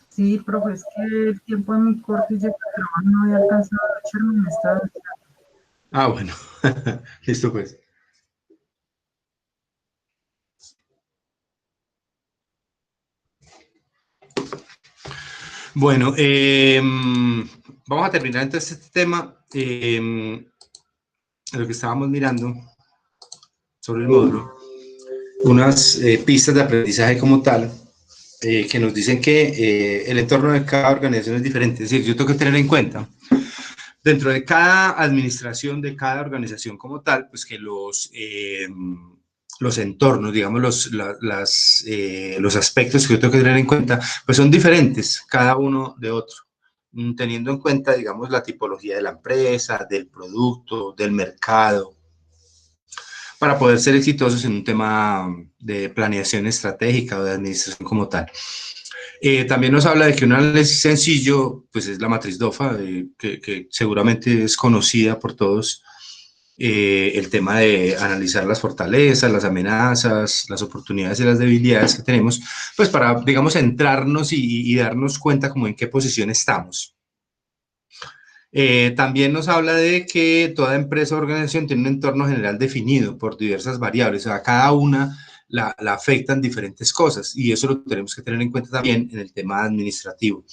Sí, profe, es que el tiempo de mi corte y llega al trabajo no había alcanzado a ducharme, me estaba duchando. Ah, bueno. Listo, pues. Bueno, vamos a terminar entonces este tema. Lo que estábamos mirando sobre el módulo, unas pistas de aprendizaje como tal, que nos dicen que el entorno de cada organización es diferente. Es decir, yo tengo que tener en cuenta, dentro de cada administración, de cada organización como tal, pues que los entornos, digamos, los aspectos que yo tengo que tener en cuenta, pues son diferentes cada uno de otro, teniendo en cuenta, digamos, la tipología de la empresa, del producto, del mercado, para poder ser exitosos en un tema de planeación estratégica o de administración como tal. También nos habla de que un análisis sencillo, pues es la matriz DOFA, que seguramente es conocida por todos, el tema de analizar las fortalezas, las amenazas, las oportunidades y las debilidades que tenemos, pues para, digamos, centrarnos y darnos cuenta como en qué posición estamos. También nos habla de que toda empresa o organización tiene un entorno general definido por diversas variables, o sea, cada una la afectan diferentes cosas y eso lo tenemos que tener en cuenta también en el tema administrativo.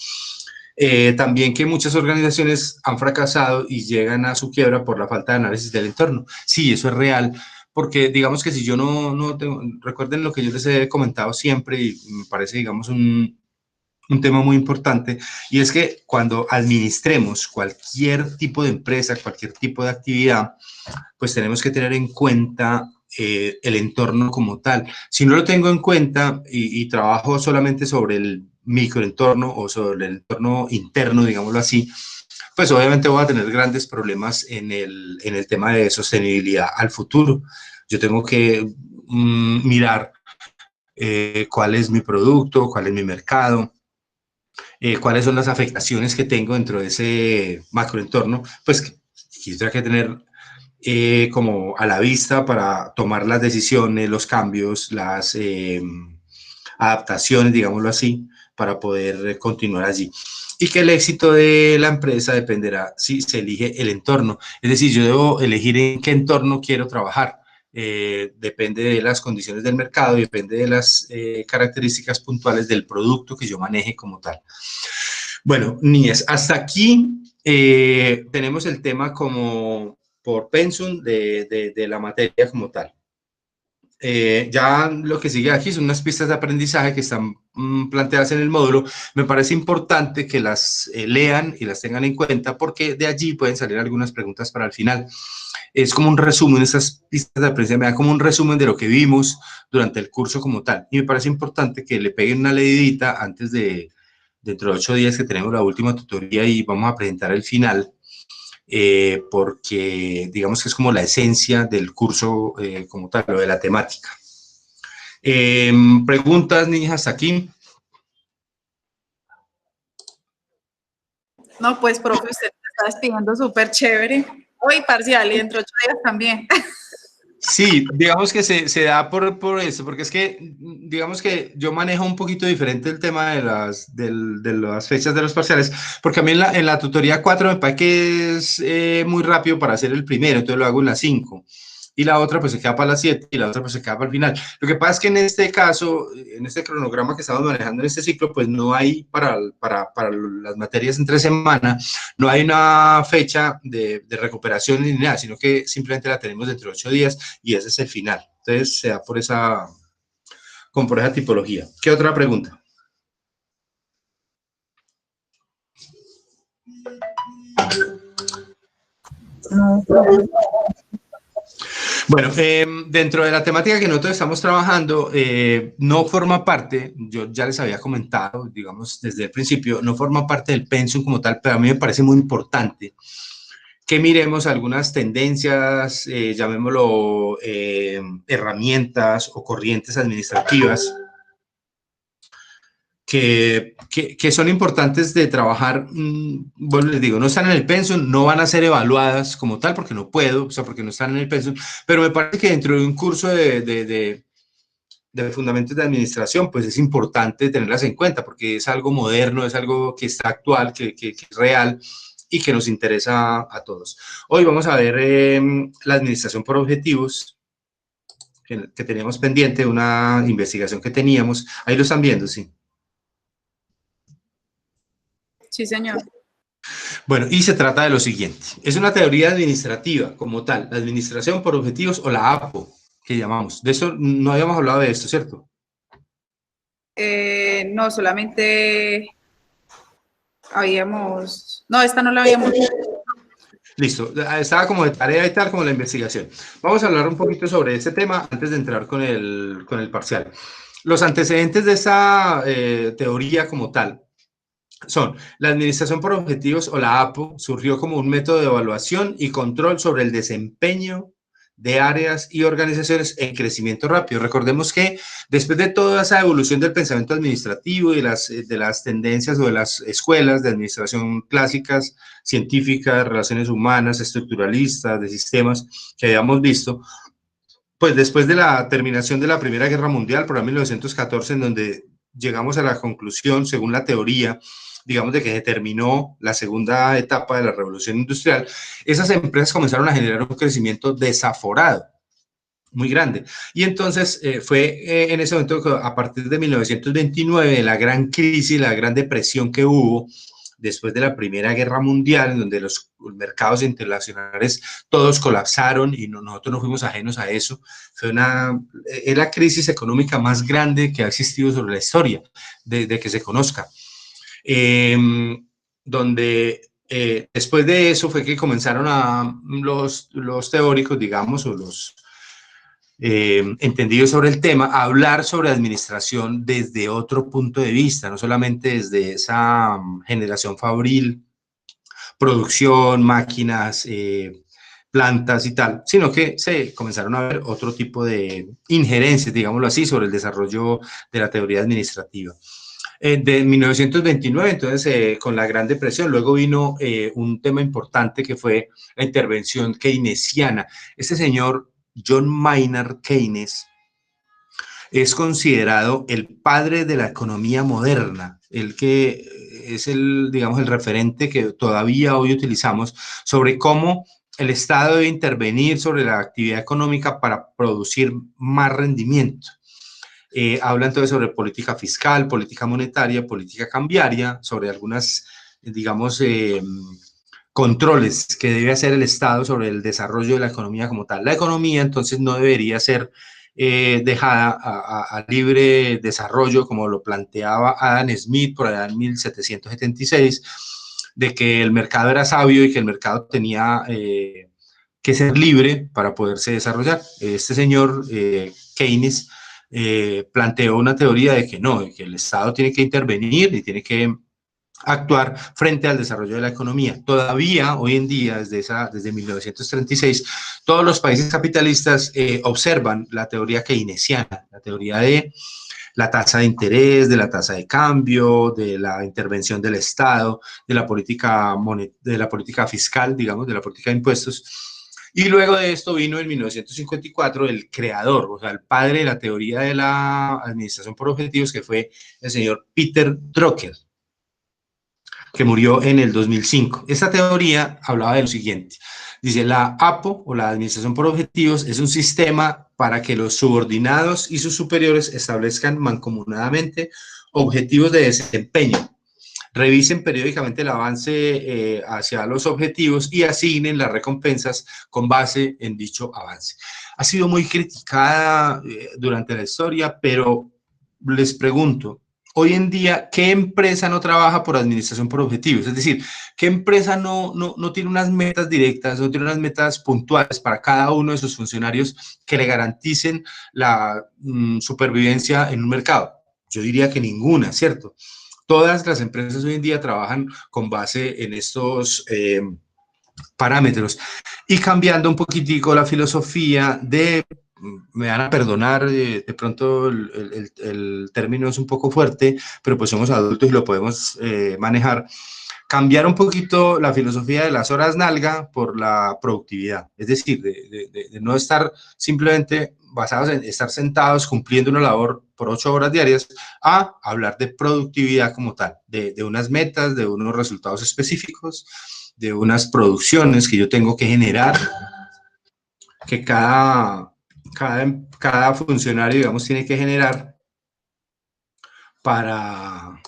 También que muchas organizaciones han fracasado y llegan a su quiebra por la falta de análisis del entorno. Sí, eso es real, porque digamos que si yo no tengo, recuerden lo que yo les he comentado siempre y me parece, digamos, un tema muy importante, y es que cuando administremos cualquier tipo de empresa, cualquier tipo de actividad, pues tenemos que tener en cuenta el entorno como tal. Si no lo tengo en cuenta y trabajo solamente sobre el microentorno o sobre el entorno interno, digámoslo así, pues obviamente voy a tener grandes problemas en el tema de sostenibilidad al futuro. Yo tengo que mirar cuál es mi producto, cuál es mi mercado, cuáles son las afectaciones que tengo dentro de ese macroentorno, pues quisiera que tener como a la vista para tomar las decisiones, los cambios, las adaptaciones, digámoslo así, para poder continuar allí. Y que el éxito de la empresa dependerá si se elige el entorno. Es decir, yo debo elegir en qué entorno quiero trabajar. Depende de las condiciones del mercado, depende de las características puntuales del producto que yo maneje como tal. Bueno, niñas, hasta aquí tenemos el tema como por pensum de la materia como tal. Ya lo que sigue aquí son unas pistas de aprendizaje que están planteadas en el módulo. Me parece importante que las lean y las tengan en cuenta porque de allí pueden salir algunas preguntas para el final. Es como un resumen, estas pistas de aprendizaje me dan como un resumen de lo que vimos durante el curso como tal. Y me parece importante que le peguen una leidita antes de, dentro de 8 días que tenemos la última tutoría y vamos a presentar el final. Porque digamos que es como la esencia del curso como tal, lo de la temática. ¿Preguntas, niñas, hasta aquí? No, pues, profe, usted me está despidiendo súper chévere. Hoy parcial y dentro de 8 días también. Sí, digamos que se da por eso, porque es que, digamos que yo manejo un poquito diferente el tema de las fechas de los parciales, porque a mí en la tutoría 4 me parece que es muy rápido para hacer el primero, entonces lo hago en las 5, y la otra pues se queda para las 7, y la otra pues se queda para el final. Lo que pasa es que en este caso, en este cronograma que estamos manejando en este ciclo, pues no hay para las materias entre semana, no hay una fecha de recuperación ni nada, sino que simplemente la tenemos dentro de 8 días y ese es el final. Entonces se da por esa tipología. ¿Qué otra pregunta? No, Bueno, dentro de la temática que nosotros estamos trabajando, no forma parte, yo ya les había comentado, digamos, desde el principio, no forma parte del pensum como tal, pero a mí me parece muy importante que miremos algunas tendencias, llamémoslo herramientas o corrientes administrativas que son importantes de trabajar. Bueno, les digo, no están en el pensum, no van a ser evaluadas como tal porque no puedo, o sea, porque no están en el pensum, pero me parece que dentro de un curso de fundamentos de administración, pues es importante tenerlas en cuenta porque es algo moderno, es algo que está actual, que es real y que nos interesa a todos. Hoy vamos a ver la administración por objetivos, que teníamos pendiente, una investigación que teníamos. Ahí lo están viendo, sí. Sí, señor. Bueno, y se trata de lo siguiente. Es una teoría administrativa como tal, la administración por objetivos o la APO, que llamamos. De eso no habíamos hablado de esto, ¿cierto? No, solamente habíamos... No, esta no la habíamos... Listo, estaba como de tarea y tal, como la investigación. Vamos a hablar un poquito sobre este tema antes de entrar con el parcial. Los antecedentes de esta teoría como tal son la administración por objetivos o la APO surgió como un método de evaluación y control sobre el desempeño de áreas y organizaciones en crecimiento rápido. Recordemos que después de toda esa evolución del pensamiento administrativo y de las tendencias o de las escuelas de administración clásicas, científicas, relaciones humanas, estructuralistas, de sistemas que habíamos visto, pues después de la terminación de la Primera Guerra Mundial, por 1914, en donde llegamos a la conclusión, según la teoría, digamos, de que se terminó la segunda etapa de la revolución industrial, esas empresas comenzaron a generar un crecimiento desaforado, muy grande. Y entonces fue en ese momento, a partir de 1929, la gran crisis, la gran depresión que hubo después de la Primera Guerra Mundial, en donde los mercados internacionales todos colapsaron y nosotros no fuimos ajenos a eso. Es la crisis económica más grande que ha existido sobre la historia, de que se conozca. Donde después de eso fue que comenzaron los teóricos, digamos, o los entendidos sobre el tema, a hablar sobre administración desde otro punto de vista, no solamente desde esa generación fabril, producción, máquinas, plantas y tal, sino que se comenzaron a ver otro tipo de injerencias, digámoslo así, sobre el desarrollo de la teoría administrativa. De 1929, entonces con la Gran Depresión. Luego vino un tema importante que fue la intervención keynesiana. Este señor John Maynard Keynes es considerado el padre de la economía moderna, el que es el, digamos, el referente que todavía hoy utilizamos sobre cómo el Estado debe intervenir sobre la actividad económica para producir más rendimiento. Habla entonces sobre política fiscal, política monetaria, política cambiaria, sobre algunas, digamos, controles que debe hacer el Estado sobre el desarrollo de la economía como tal. La economía entonces no debería ser dejada a libre desarrollo como lo planteaba Adam Smith por allá en 1776, de que el mercado era sabio y que el mercado tenía que ser libre para poderse desarrollar. Este señor Keynes planteó una teoría de que no, de que el Estado tiene que intervenir y tiene que actuar frente al desarrollo de la economía. Todavía, hoy en día, desde 1936, todos los países capitalistas observan la teoría keynesiana, la teoría de la tasa de interés, de la tasa de cambio, de la intervención del Estado, de la política fiscal, digamos, de la política de impuestos. Y luego de esto vino en 1954 el creador, o sea, el padre de la teoría de la administración por objetivos, que fue el señor Peter Drucker, que murió en el 2005. Esta teoría hablaba de lo siguiente. Dice, la APO, o la administración por objetivos, es un sistema para que los subordinados y sus superiores establezcan mancomunadamente objetivos de desempeño, revisen periódicamente el avance hacia los objetivos y asignen las recompensas con base en dicho avance. Ha sido muy criticada durante la historia, pero les pregunto, hoy en día, ¿qué empresa no trabaja por administración por objetivos? Es decir, ¿qué empresa no tiene unas metas directas, no tiene unas metas puntuales para cada uno de sus funcionarios que le garanticen la supervivencia en un mercado? Yo diría que ninguna, ¿cierto? Todas las empresas hoy en día trabajan con base en estos parámetros y cambiando un poquitico la filosofía de, me van a perdonar, de pronto el término es un poco fuerte, pero pues somos adultos y lo podemos manejar. Cambiar un poquito la filosofía de las horas nalga por la productividad, es decir, de no estar simplemente basados en estar sentados cumpliendo una labor por 8 horas diarias, a hablar de productividad como tal, de unas metas, de unos resultados específicos, de unas producciones que yo tengo que generar, que cada funcionario, digamos, tiene que generar para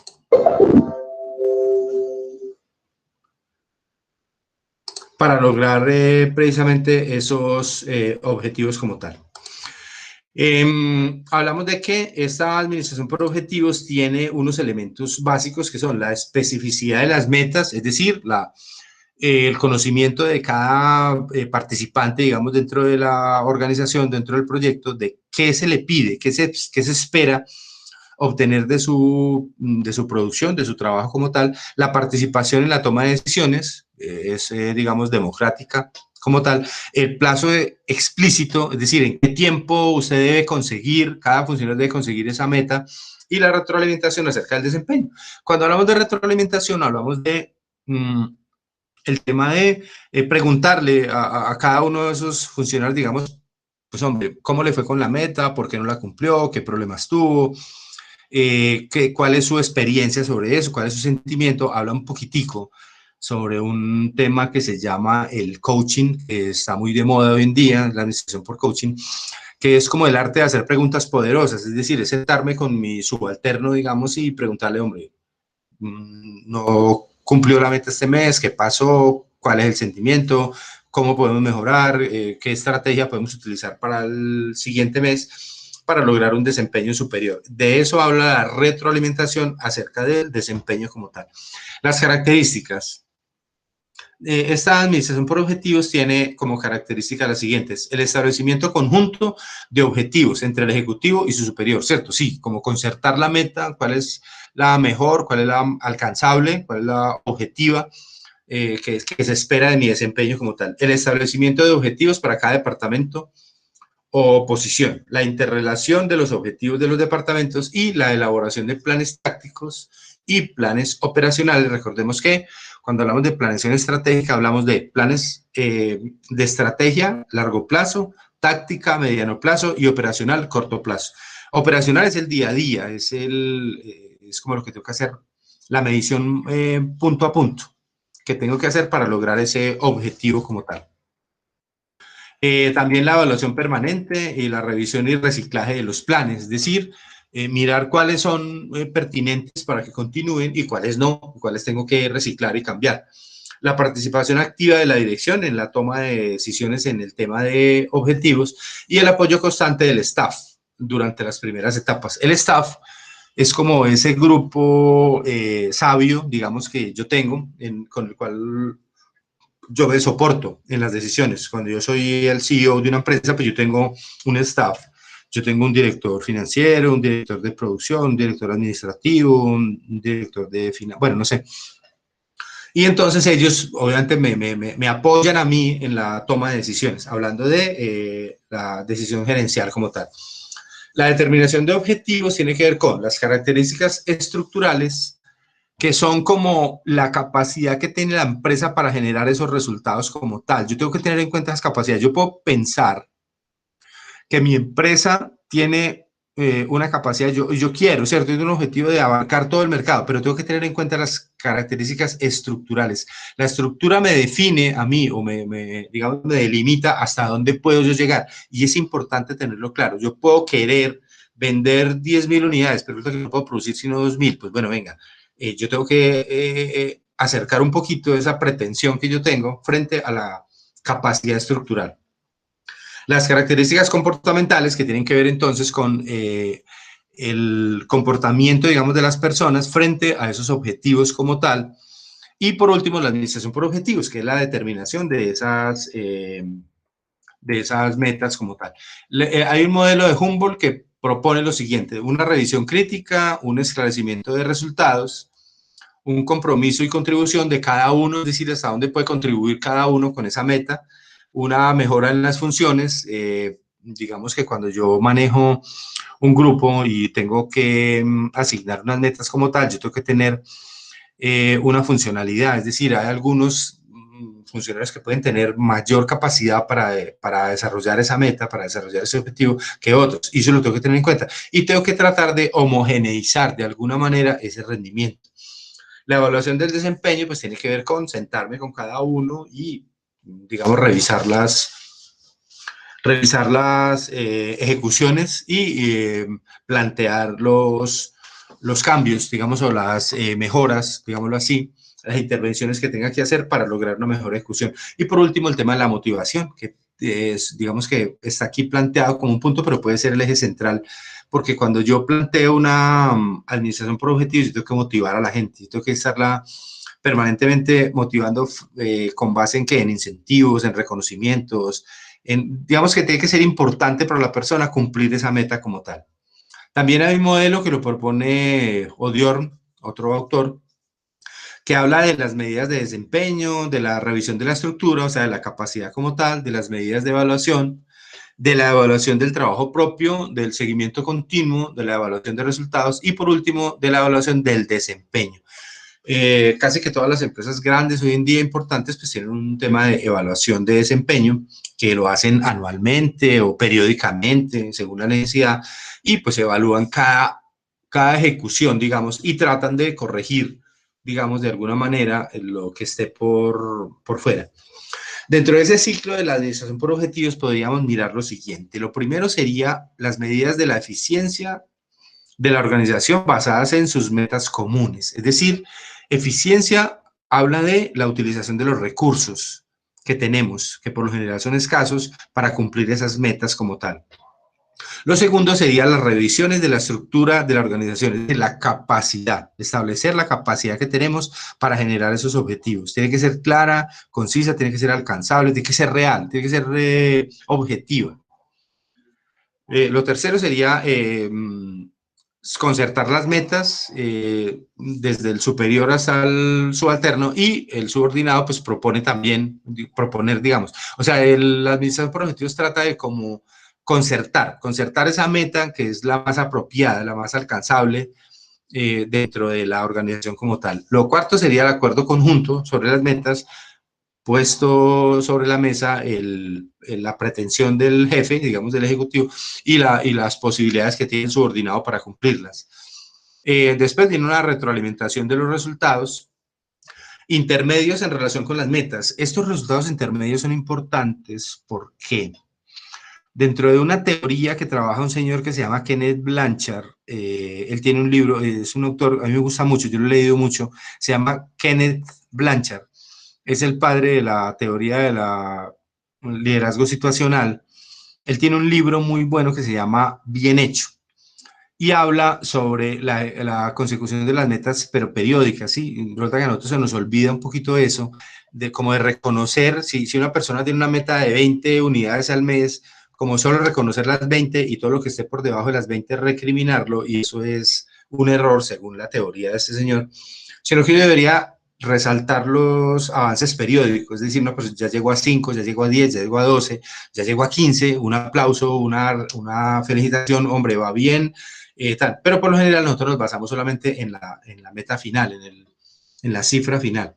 lograr precisamente esos objetivos como tal. Hablamos de que esta administración por objetivos tiene unos elementos básicos que son la especificidad de las metas, es decir, el conocimiento de cada participante, digamos, dentro de la organización, dentro del proyecto, de qué se le pide, qué se espera obtener de su producción, de su trabajo como tal. La participación en la toma de decisiones es, digamos, democrática como tal. El plazo explícito, es decir, en qué tiempo usted debe conseguir, cada funcionario debe conseguir esa meta, y la retroalimentación acerca del desempeño. Cuando hablamos de retroalimentación, hablamos de el tema de preguntarle a cada uno de esos funcionarios, digamos, pues hombre, ¿cómo le fue con la meta? ¿Por qué no la cumplió? ¿Qué problemas tuvo? ¿Cuál es su experiencia sobre eso? ¿Cuál es su sentimiento? Habla un poquitico sobre un tema que se llama el coaching, que está muy de moda hoy en día, la administración por coaching, que es como el arte de hacer preguntas poderosas, es decir, es sentarme con mi subalterno, digamos, y preguntarle, hombre, no cumplió la meta este mes, ¿qué pasó? ¿Cuál es el sentimiento? ¿Cómo podemos mejorar? ¿Qué estrategia podemos utilizar para el siguiente mes para lograr un desempeño superior? De eso habla la retroalimentación acerca del desempeño como tal. Las características. Esta administración por objetivos tiene como características las siguientes: el establecimiento conjunto de objetivos entre el ejecutivo y su superior, ¿cierto? Sí, como concertar la meta, cuál es la mejor, cuál es la alcanzable, cuál es la objetiva que se espera de mi desempeño como tal. El establecimiento de objetivos para cada departamento o oposición, la interrelación de los objetivos de los departamentos y la elaboración de planes tácticos y planes operacionales. Recordemos que cuando hablamos de planeación estratégica, hablamos de planes de estrategia, largo plazo, táctica, mediano plazo y operacional, corto plazo. Operacional es el día a día, es como lo que tengo que hacer, la medición punto a punto que tengo que hacer para lograr ese objetivo como tal. También la evaluación permanente y la revisión y reciclaje de los planes, es decir, mirar cuáles son pertinentes para que continúen y cuáles no, cuáles tengo que reciclar y cambiar. La participación activa de la dirección en la toma de decisiones en el tema de objetivos y el apoyo constante del staff durante las primeras etapas. El staff es como ese grupo sabio, digamos, que yo tengo, con el cual yo me soporto en las decisiones. Cuando yo soy el CEO de una empresa, pues yo tengo un staff. Yo tengo un director financiero, un director de producción, un director administrativo, un director de finanzas, bueno, no sé. Y entonces ellos, obviamente, me apoyan a mí en la toma de decisiones, hablando de la decisión gerencial como tal. La determinación de objetivos tiene que ver con las características estructurales, que son como la capacidad que tiene la empresa para generar esos resultados como tal. Yo tengo que tener en cuenta esas capacidades. Yo puedo pensar que mi empresa tiene una capacidad, yo quiero, ¿cierto? Tengo un objetivo de abarcar todo el mercado, pero tengo que tener en cuenta las características estructurales. La estructura me define a mí o digamos, me delimita hasta dónde puedo yo llegar y es importante tenerlo claro. Yo puedo querer vender 10.000 unidades, pero resulta que no puedo producir sino 2.000, pues bueno, venga, yo tengo que acercar un poquito esa pretensión que yo tengo frente a la capacidad estructural. Las características comportamentales que tienen que ver entonces con el comportamiento, digamos, de las personas frente a esos objetivos como tal. Y por último, la administración por objetivos, que es la determinación de esas metas como tal. Hay un modelo de Humboldt que propone lo siguiente: una revisión crítica, un esclarecimiento de resultados, un compromiso y contribución de cada uno, es decir, hasta dónde puede contribuir cada uno con esa meta, una mejora en las funciones, digamos que cuando yo manejo un grupo y tengo que asignar unas metas como tal, yo tengo que tener una funcionalidad, es decir, hay algunos funcionarios que pueden tener mayor capacidad para desarrollar esa meta, para desarrollar ese objetivo que otros, y eso lo tengo que tener en cuenta, y tengo que tratar de homogeneizar de alguna manera ese rendimiento. La evaluación del desempeño pues tiene que ver con sentarme con cada uno y, digamos, revisar las ejecuciones y plantear los cambios, digamos, o las mejoras, digámoslo así, las intervenciones que tenga que hacer para lograr una mejor ejecución. Y por último, el tema de la motivación, que es, digamos, que está aquí planteado como un punto, pero puede ser el eje central, porque cuando yo planteo una administración por objetivos, yo tengo que motivar a la gente, yo tengo que estarla permanentemente motivando con base en ¿qué? En incentivos, en reconocimientos, digamos que tiene que ser importante para la persona cumplir esa meta como tal. También hay un modelo que lo propone Odiorn, otro autor, que habla de las medidas de desempeño, de la revisión de la estructura, o sea, de la capacidad como tal, de las medidas de evaluación, de la evaluación del trabajo propio, del seguimiento continuo, de la evaluación de resultados y, por último, de la evaluación del desempeño. Casi que todas las empresas grandes hoy en día importantes pues tienen un tema de evaluación de desempeño que lo hacen anualmente o periódicamente según la necesidad y pues evalúan cada ejecución, digamos, y tratan de corregir, digamos, de alguna manera lo que esté por fuera. Dentro de ese ciclo de la administración por objetivos podríamos mirar lo siguiente. Lo primero sería las medidas de la eficiencia de la organización basadas en sus metas comunes. Es decir, eficiencia habla de la utilización de los recursos que tenemos, que por lo general son escasos, para cumplir esas metas como tal. Lo segundo sería las revisiones de la estructura de la organización, es decir, la capacidad, establecer la capacidad que tenemos para generar esos objetivos. Tiene que ser clara, concisa, tiene que ser alcanzable, tiene que ser real, tiene que ser objetiva. Lo tercero sería concertar las metas desde el superior hasta el subalterno y el subordinado pues proponer, digamos, o sea, la administración por objetivos trata de como concertar esa meta que es la más apropiada, la más alcanzable dentro de la organización como tal. Lo cuarto sería el acuerdo conjunto sobre las metas, puesto sobre la mesa la pretensión del jefe, digamos del ejecutivo, y las posibilidades que tiene el subordinado para cumplirlas. Después viene una retroalimentación de los resultados intermedios en relación con las metas. Estos resultados intermedios son importantes porque dentro de una teoría que trabaja un señor que se llama Kenneth Blanchard, él tiene un libro, es un autor, a mí me gusta mucho, yo lo he leído mucho, se llama Kenneth Blanchard, es el padre de la teoría de la liderazgo situacional. Él tiene un libro muy bueno que se llama Bien Hecho y habla sobre la consecución de las metas, pero periódicas, ¿sí? Resulta que a nosotros se nos olvida un poquito eso, de como de reconocer, si una persona tiene una meta de 20 unidades al mes, como solo reconocer las 20 y todo lo que esté por debajo de las 20 recriminarlo, y eso es un error según la teoría de este señor, sino que yo debería resaltar los avances periódicos, es decir, no, pues ya llegó a 5, ya llegó a 10, ya llegó a 12, ya llegó a 15, un aplauso, una felicitación, hombre, va bien, tal. Pero por lo general nosotros nos basamos solamente en la meta final, en la cifra final.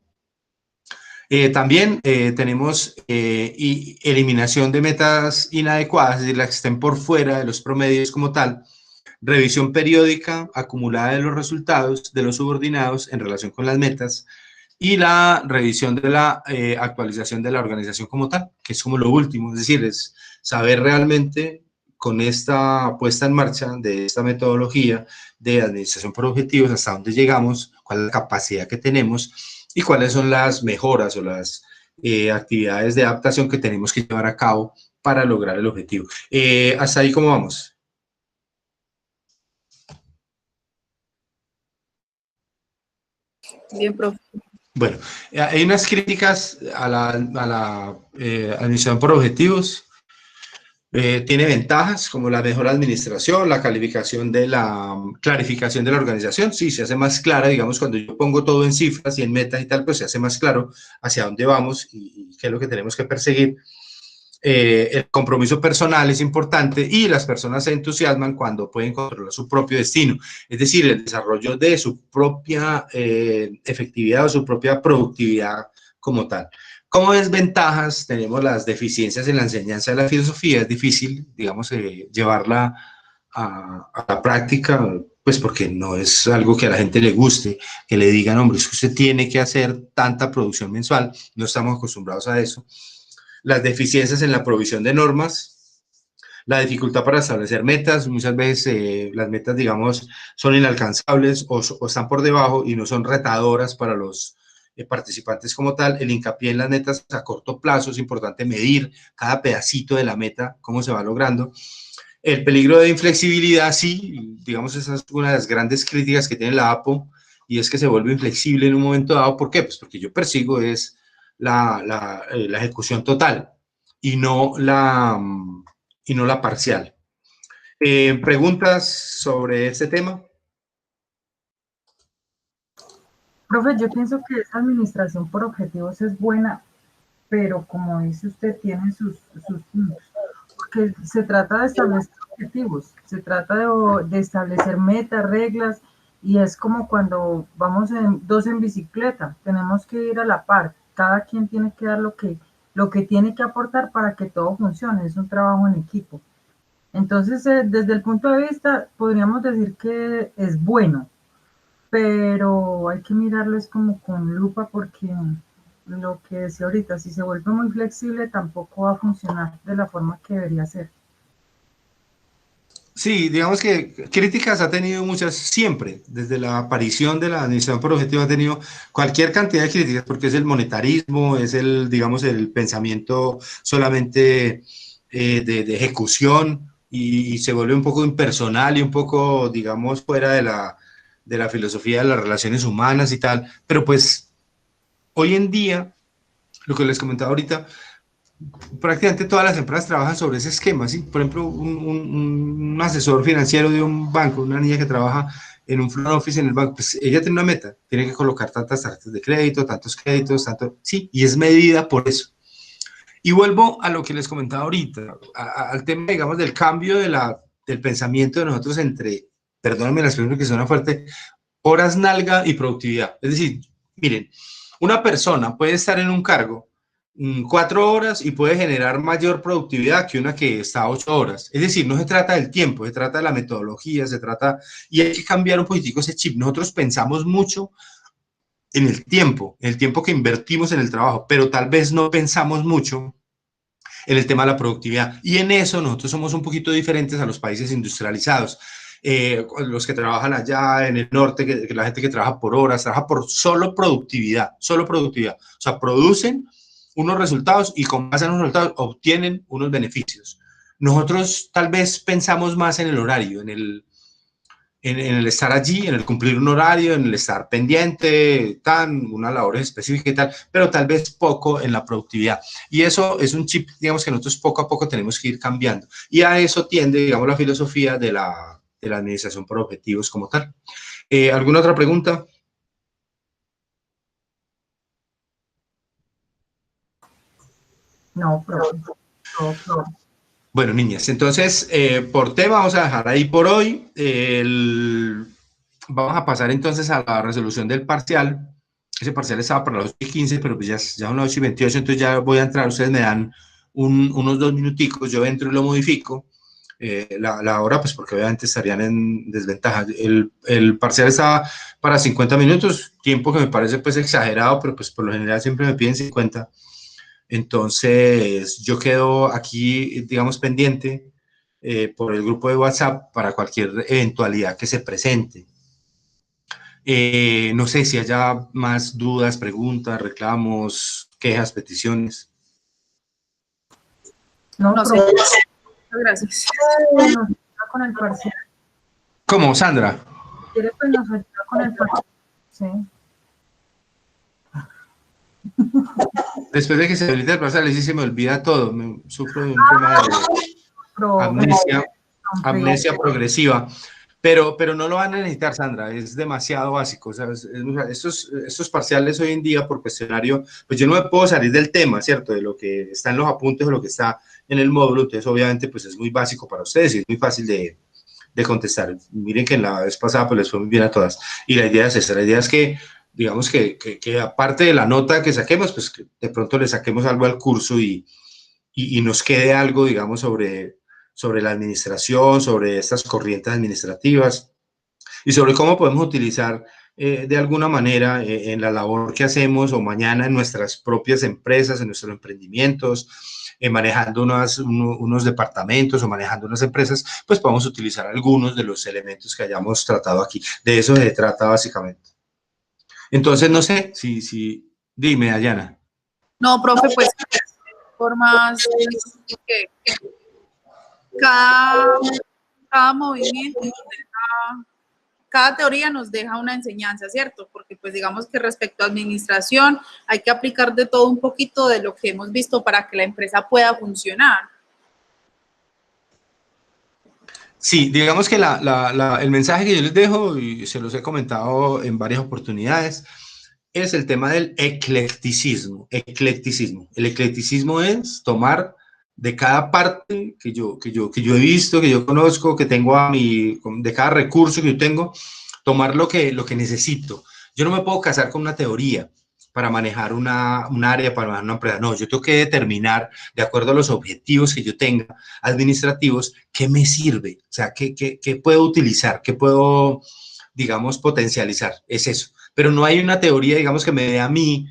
También tenemos eliminación de metas inadecuadas, es decir, las que estén por fuera de los promedios como tal, revisión periódica acumulada de los resultados de los subordinados en relación con las metas y la revisión de la actualización de la organización como tal, que es como lo último, es decir, es saber realmente con esta puesta en marcha de esta metodología de administración por objetivos hasta dónde llegamos, cuál es la capacidad que tenemos y cuáles son las mejoras o las actividades de adaptación que tenemos que llevar a cabo para lograr el objetivo. ¿Hasta ahí cómo vamos? Bien, profe. Bueno, hay unas críticas a la administración por objetivos. Tiene ventajas como la mejor administración, la calificación de la clarificación de la organización. Sí, se hace más clara, digamos, cuando yo pongo todo en cifras y en metas y tal, pues se hace más claro hacia dónde vamos y qué es lo que tenemos que perseguir. El compromiso personal es importante y las personas se entusiasman cuando pueden controlar su propio destino, es decir, el desarrollo de su propia efectividad o su propia productividad como tal. Como desventajas tenemos las deficiencias en la enseñanza de la filosofía, es difícil, digamos, llevarla a la práctica, pues porque no es algo que a la gente le guste, que le digan, hombre, es que usted tiene que hacer tanta producción mensual, no estamos acostumbrados a eso. Las deficiencias en la provisión de normas, la dificultad para establecer metas, muchas veces las metas, digamos, son inalcanzables o están por debajo y no son retadoras para los participantes como tal, el hincapié en las metas a corto plazo, es importante medir cada pedacito de la meta, cómo se va logrando. El peligro de inflexibilidad, sí, digamos, esa es una de las grandes críticas que tiene la APO, y es que se vuelve inflexible en un momento dado. ¿Por qué? Pues porque yo persigo es la ejecución total y no la parcial. ¿Preguntas sobre este tema? Profe, yo pienso que esa administración por objetivos es buena, pero como dice usted, tiene sus puntos. Porque se trata de establecer objetivos, se trata de establecer metas, reglas, y es como cuando vamos dos en bicicleta, tenemos que ir a la par, cada quien tiene que dar lo que tiene que aportar para que todo funcione, es un trabajo en equipo. Entonces, desde el punto de vista, podríamos decir que es bueno, pero hay que mirarlo es como con lupa porque lo que decía ahorita, si se vuelve muy flexible tampoco va a funcionar de la forma que debería ser. Sí, digamos que críticas ha tenido muchas siempre, desde la aparición de la administración por objetivos ha tenido cualquier cantidad de críticas, porque es el monetarismo, es digamos, el pensamiento solamente de ejecución y se vuelve un poco impersonal y un poco, digamos, fuera de la filosofía de las relaciones humanas y tal, pero pues hoy en día, lo que les comentaba ahorita, prácticamente todas las empresas trabajan sobre ese esquema, ¿sí? Por ejemplo, un asesor financiero de un banco, una niña que trabaja en un front office en el banco, pues ella tiene una meta, tiene que colocar tantas tarjetas de crédito, tantos créditos, tanto, sí, y es medida por eso. Y vuelvo a lo que les comentaba ahorita, al tema, digamos, del cambio del pensamiento de nosotros entre, perdónenme la expresión que suena fuerte, horas nalga y productividad. Es decir, miren, una persona puede estar en un cargo 4 horas y puede generar mayor productividad que una que está 8 horas. Es decir, no se trata del tiempo, se trata de la metodología, y hay que cambiar un poquitico ese chip. Nosotros pensamos mucho en el tiempo que invertimos en el trabajo, pero tal vez no pensamos mucho en el tema de la productividad. Y en eso nosotros somos un poquito diferentes a los países industrializados. Los que trabajan allá en el norte, que la gente que trabaja por horas, trabaja por solo productividad. O sea, producen unos resultados y con base en los resultados obtienen unos beneficios. Nosotros tal vez pensamos más en el horario, en el estar allí, en el cumplir un horario, en el estar pendiente, una labor específica y tal, pero tal vez poco en la productividad. Y eso es un chip, digamos, que nosotros poco a poco tenemos que ir cambiando. Y a eso tiende, digamos, la filosofía de la administración por objetivos como tal. ¿Alguna otra pregunta? No, profe. No, profe. Bueno, niñas, entonces, por tema vamos a dejar ahí por hoy. Vamos a pasar entonces a la resolución del parcial. Ese parcial estaba para las 8:15, pero pues ya son las 8:28, entonces ya voy a entrar. Ustedes me dan unos 2 minuticos, yo entro y lo modifico. La hora, pues porque obviamente estarían en desventaja. El parcial está para 50 minutos, tiempo que me parece pues exagerado, pero pues por lo general siempre me piden 50. Entonces, yo quedo aquí, digamos, pendiente por el grupo de WhatsApp para cualquier eventualidad que se presente. No sé si haya más dudas, preguntas, reclamos, quejas, peticiones. No sé. Muchas gracias. Nos ayuda con el parcial. ¿Cómo, Sandra? ¿Quiere pues nos ayuda con el parcial? Sí. Después de que se habilita el parcial, sí se me olvida todo. Sufro de un tema de amnesia progresiva. Pero no lo van a necesitar, Sandra, es demasiado básico. ¿Sabes? Estos parciales hoy en día por cuestionario, pues yo no me puedo salir del tema, ¿cierto? De lo que está en los apuntes o lo que está en el módulo, entonces obviamente pues es muy básico para ustedes y es muy fácil de contestar. Miren que en la vez pasada pues les fue muy bien a todas. Y la idea es esa, la idea es que, digamos que aparte de la nota que saquemos, pues que de pronto le saquemos algo al curso y nos quede algo, digamos, sobre la administración, sobre estas corrientes administrativas y sobre cómo podemos utilizar de alguna manera en la labor que hacemos o mañana en nuestras propias empresas, en nuestros emprendimientos, manejando unos departamentos o manejando unas empresas, pues podemos utilizar algunos de los elementos que hayamos tratado aquí. De eso se trata básicamente. Entonces, no sé, dime, Dayana. No, profe, pues formas que cada movimiento, cada teoría nos deja una enseñanza, ¿cierto? Porque pues digamos que respecto a administración hay que aplicar de todo un poquito de lo que hemos visto para que la empresa pueda funcionar. Sí, digamos que el mensaje que yo les dejo, y se los he comentado en varias oportunidades, es el tema del eclecticismo. El eclecticismo es tomar de cada parte que yo he visto, que yo conozco, que tengo de cada recurso que yo tengo, tomar lo que necesito. Yo no me puedo casar con una teoría para manejar un área, para manejar una empresa. No, yo tengo que determinar, de acuerdo a los objetivos que yo tenga administrativos, qué me sirve, o sea, qué puedo utilizar, qué puedo, digamos, potencializar. Es eso. Pero no hay una teoría, digamos, que me dé a mí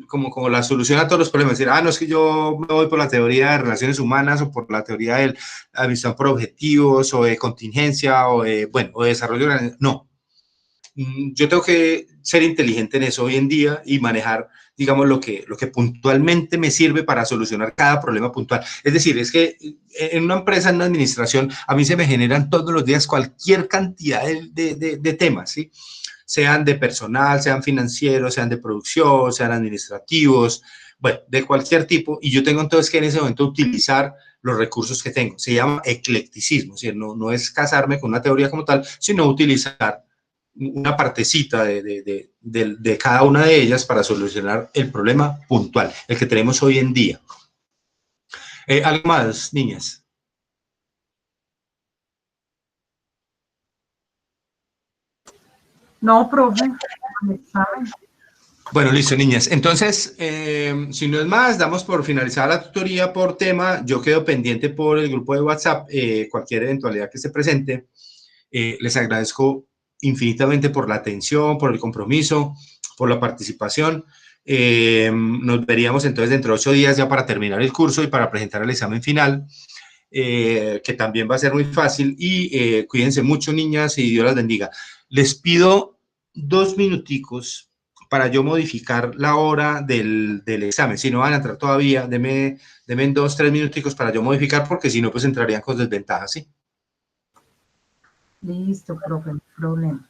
como la solución a todos los problemas. Decir, no, es que yo me voy por la teoría de relaciones humanas o por la teoría de administración por objetivos o de contingencia o de desarrollo. No. Yo tengo que ser inteligente en eso hoy en día y manejar, digamos, lo que puntualmente me sirve para solucionar cada problema puntual. Es decir, es que en una empresa, en una administración, a mí se me generan todos los días cualquier cantidad de temas, ¿sí? Sean de personal, sean financieros, sean de producción, sean administrativos, bueno, de cualquier tipo, y yo tengo entonces que en ese momento utilizar los recursos que tengo. Se llama eclecticismo, es decir, no es casarme con una teoría como tal, sino utilizar una partecita de cada una de ellas para solucionar el problema puntual, el que tenemos hoy en día. ¿Algo más, niñas? No, profe, el examen. Bueno, listo, niñas. Entonces, si no es más, damos por finalizada la tutoría por tema. Yo quedo pendiente por el grupo de WhatsApp, cualquier eventualidad que se presente. Les agradezco infinitamente por la atención, por el compromiso, por la participación. Nos veríamos entonces dentro de 8 días ya para terminar el curso y para presentar el examen final, que también va a ser muy fácil. Y cuídense mucho, niñas, y Dios las bendiga. Les pido 2 minuticos para yo modificar la hora del examen. Si no van a entrar todavía, denme 2, 3 minuticos para yo modificar, porque si no, pues entrarían con desventaja, ¿sí? Listo, profe, no hay problema.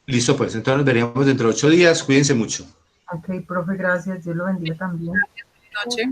Listo, pues, entonces nos veríamos dentro de 8 días. Cuídense mucho. Ok, profe, gracias. Dios lo bendiga también. Noche.